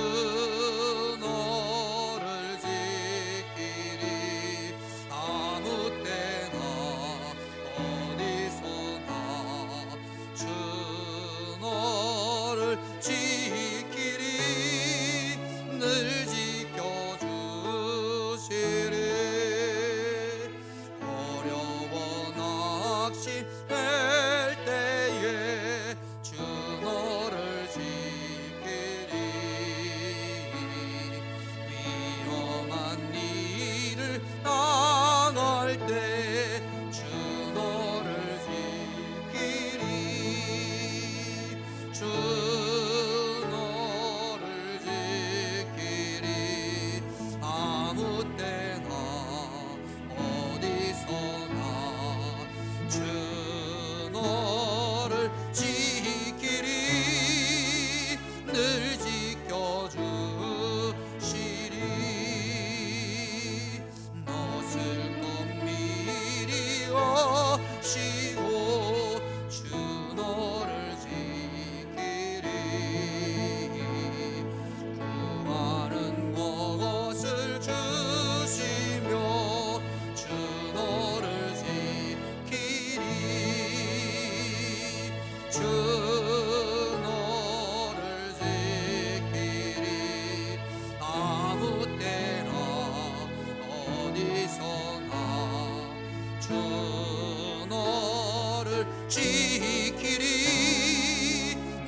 너를 지키리 아무 때나 어디서나 주 너를 지키리 늘 지켜주시리 어려워 낙심될 때에 주 너를 지키리 위험한 일을 당할 때 주 너를 지키리 주 너를 지키리 아무 때나 어디서나 주 너를 지키리 늘 지켜주시리 너 슬픔 미리 아시고 주 너를 지키리 구하는 것을 주시며 주 너를 지키리 주 너를 지키리 아무 때나 어디서나 주 너를 지키리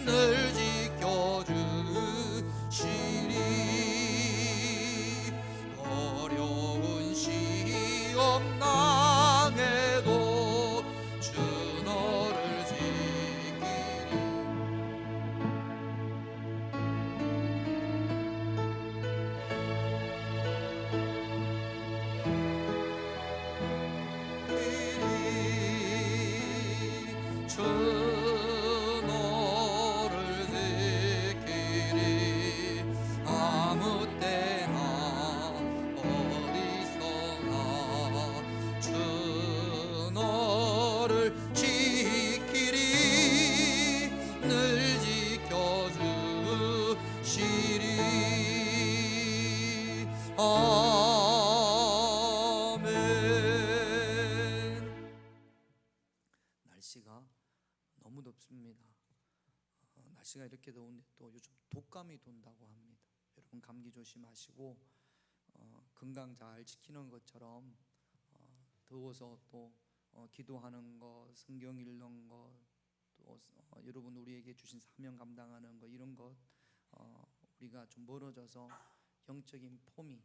늘 지켜주시리 어려운 시험 당해도 주 너를 지키리 주 너를 지키리 아무 때나 어디서나 주 너를 지키리 늘 지켜주시리 아멘. 날씨가 너무 덥습니다. 날씨가 이렇게 더운데 또 요즘 독감이 돈다고 합니다. 여러분 감기 조심하시고 건강 잘 지키는 것처럼 더워서 또 기도하는 것, 성경 읽는 것, 또 여러분 우리에게 주신 사명 감당하는 거 이런 것 우리가 좀 멀어져서 영적인 폼이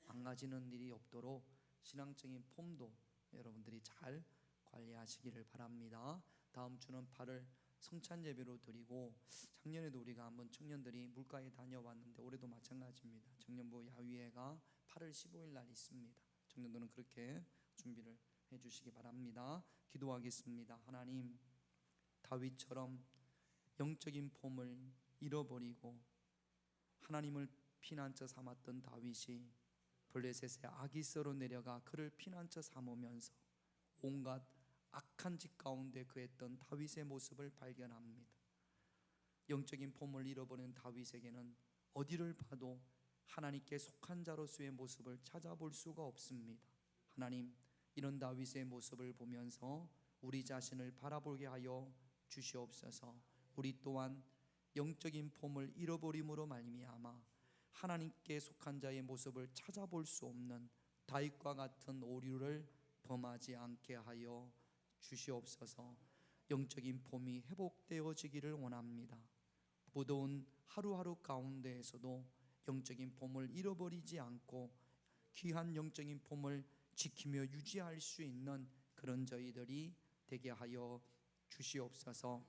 망가지는 일이 없도록 신앙적인 폼도 여러분들이 잘 관리하시기를 바랍니다. 다음 주는 8월 성찬 예배로 드리고, 작년에도 우리가 한번 청년들이 물가에 다녀왔는데 올해도 마찬가지입니다. 청년부 야위회가 8월 15일 날 있습니다. 청년들은 그렇게 준비를 해주시기 바랍니다. 기도하겠습니다. 하나님, 다윗처럼 영적인 폼을 잃어버리고 하나님을 피난처 삼았던 다윗이 블레셋의 아기스로 내려가 그를 피난처 삼으면서 온갖 악한 짓 가운데 그했던 다윗의 모습을 발견합니다. 영적인 폼을 잃어버린 다윗에게는 어디를 봐도 하나님께 속한 자로서의 모습을 찾아볼 수가 없습니다. 하나님, 이런 다윗의 모습을 보면서 우리 자신을 바라보게 하여 주시옵소서. 우리 또한 영적인 폼을 잃어버림으로 말미암아 하나님께 속한 자의 모습을 찾아볼 수 없는 다윗과 같은 오류를 범하지 않게 하여 주시옵소서. 영적인 폼이 회복되어지기를 원합니다. 무더운 하루하루 가운데에서도 영적인 폼을 잃어버리지 않고 귀한 영적인 폼을 지키며 유지할 수 있는 그런 저희들이 되게 하여 주시옵소서.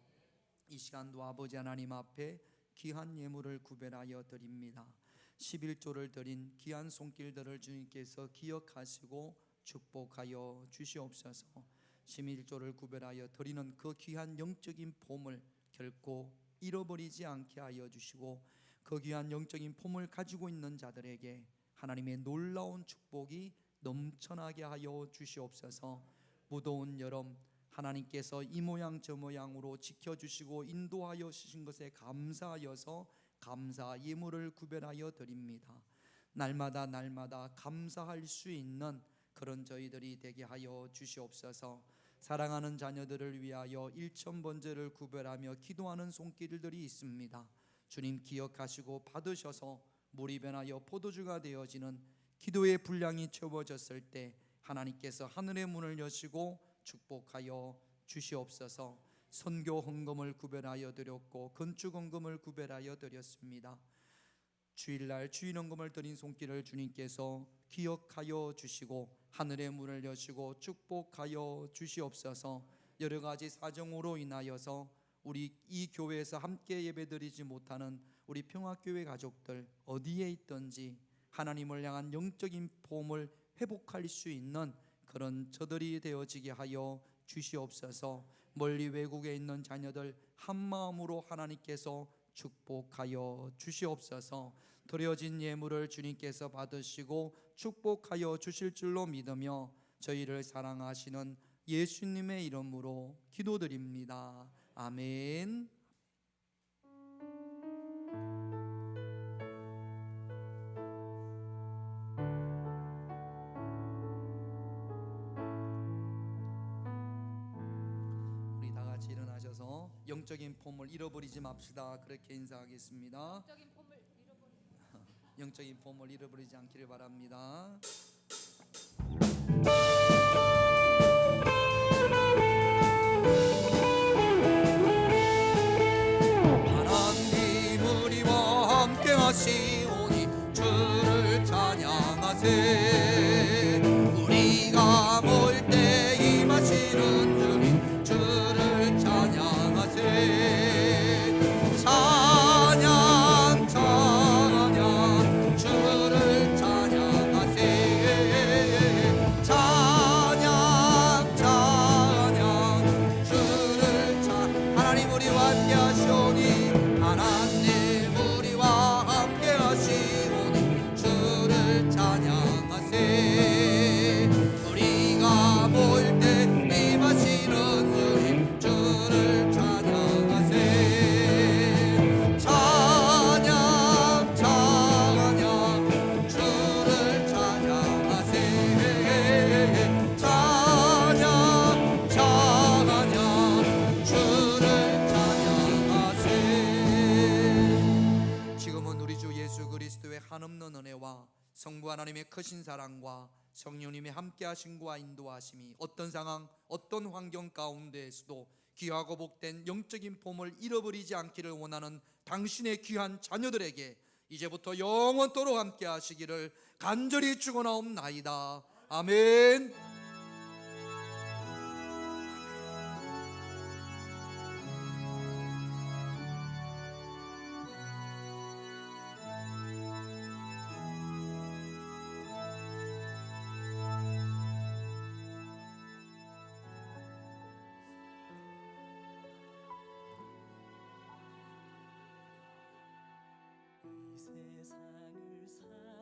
이 시간도 아버지 하나님 앞에 귀한 예물을 구별하여 드립니다. 11조를 드린 귀한 손길들을 주님께서 기억하시고 축복하여 주시옵소서. 11조를 구별하여 드리는 그 귀한 영적인 폼을 결코 잃어버리지 않게 하여 주시고, 그 귀한 영적인 폼을 가지고 있는 자들에게 하나님의 놀라운 축복이 넘쳐나게 하여 주시옵소서. 무더운 여름 하나님께서 이 모양 저 모양으로 지켜주시고 인도하여 주신 것에 감사하여서 감사 예물을 구별하여 드립니다. 날마다 감사할 수 있는 그런 저희들이 되게 하여 주시옵소서. 사랑하는 자녀들을 위하여 일천번제를 구별하며 기도하는 손길들이 있습니다. 주님 기억하시고 받으셔서 물이 변하여 포도주가 되어지는 기도의 분량이 채워졌을 때 하나님께서 하늘의 문을 여시고 축복하여 주시옵소서. 선교 헌금을 구별하여 드렸고 건축 헌금을 구별하여 드렸습니다. 주일날 주일 헌금을 드린 손길을 주님께서 기억하여 주시고 하늘의 문을 여시고 축복하여 주시옵소서. 여러 가지 사정으로 인하여서 우리 이 교회에서 함께 예배드리지 못하는 우리 평화교회 가족들 어디에 있든지 하나님을 향한 영적인 폼을 회복할 수 있는 그런 저들이 되어지게 하여 주시옵소서. 멀리 외국에 있는 자녀들 한마음으로 하나님께서 축복하여 주시옵소서. 드려진 예물을 주님께서 받으시고 축복하여 주실 줄로 믿으며 저희를 사랑하시는 예수님의 이름으로 기도드립니다. 아멘. 우리 다 같이 일어나셔서 영적인 폼을 잃어버리지 맙시다. 그렇게 인사하겠습니다. 영적인 폼을 잃어버리지 않기를 바랍니다. 하나님 우리와 함께 하시오니 주를 찬양하세. 우리가 몰 때 임하시는 주님 주를 찬양하세. 찬양 찬양 주를 찬양하세. 찬양 찬양 주를 하나님 우리와 함께 하시오니 하나님 우리와 함께 하시오니 주를 찬양하세. 우리가 몰 때 임하시는 주님 주를 찬양하세. 찬양 찬양 주를 찬양하세. 찬양 찬양 주를 찬양하세. 지금은 우리 주 예수 그리스도의 한없는 은혜와 성부 하나님의 크신 사랑과 성령님의 함께 하심과 인도하심이 어떤 상황 어떤 환경 가운데에서도 귀하고 복된 영적인 봄을 잃어버리지 않기를 원하는 당신의 귀한 자녀들에게 이제부터 영원토록 함께 하시기를 간절히 축원하옵나이다. 아멘. 이 세상을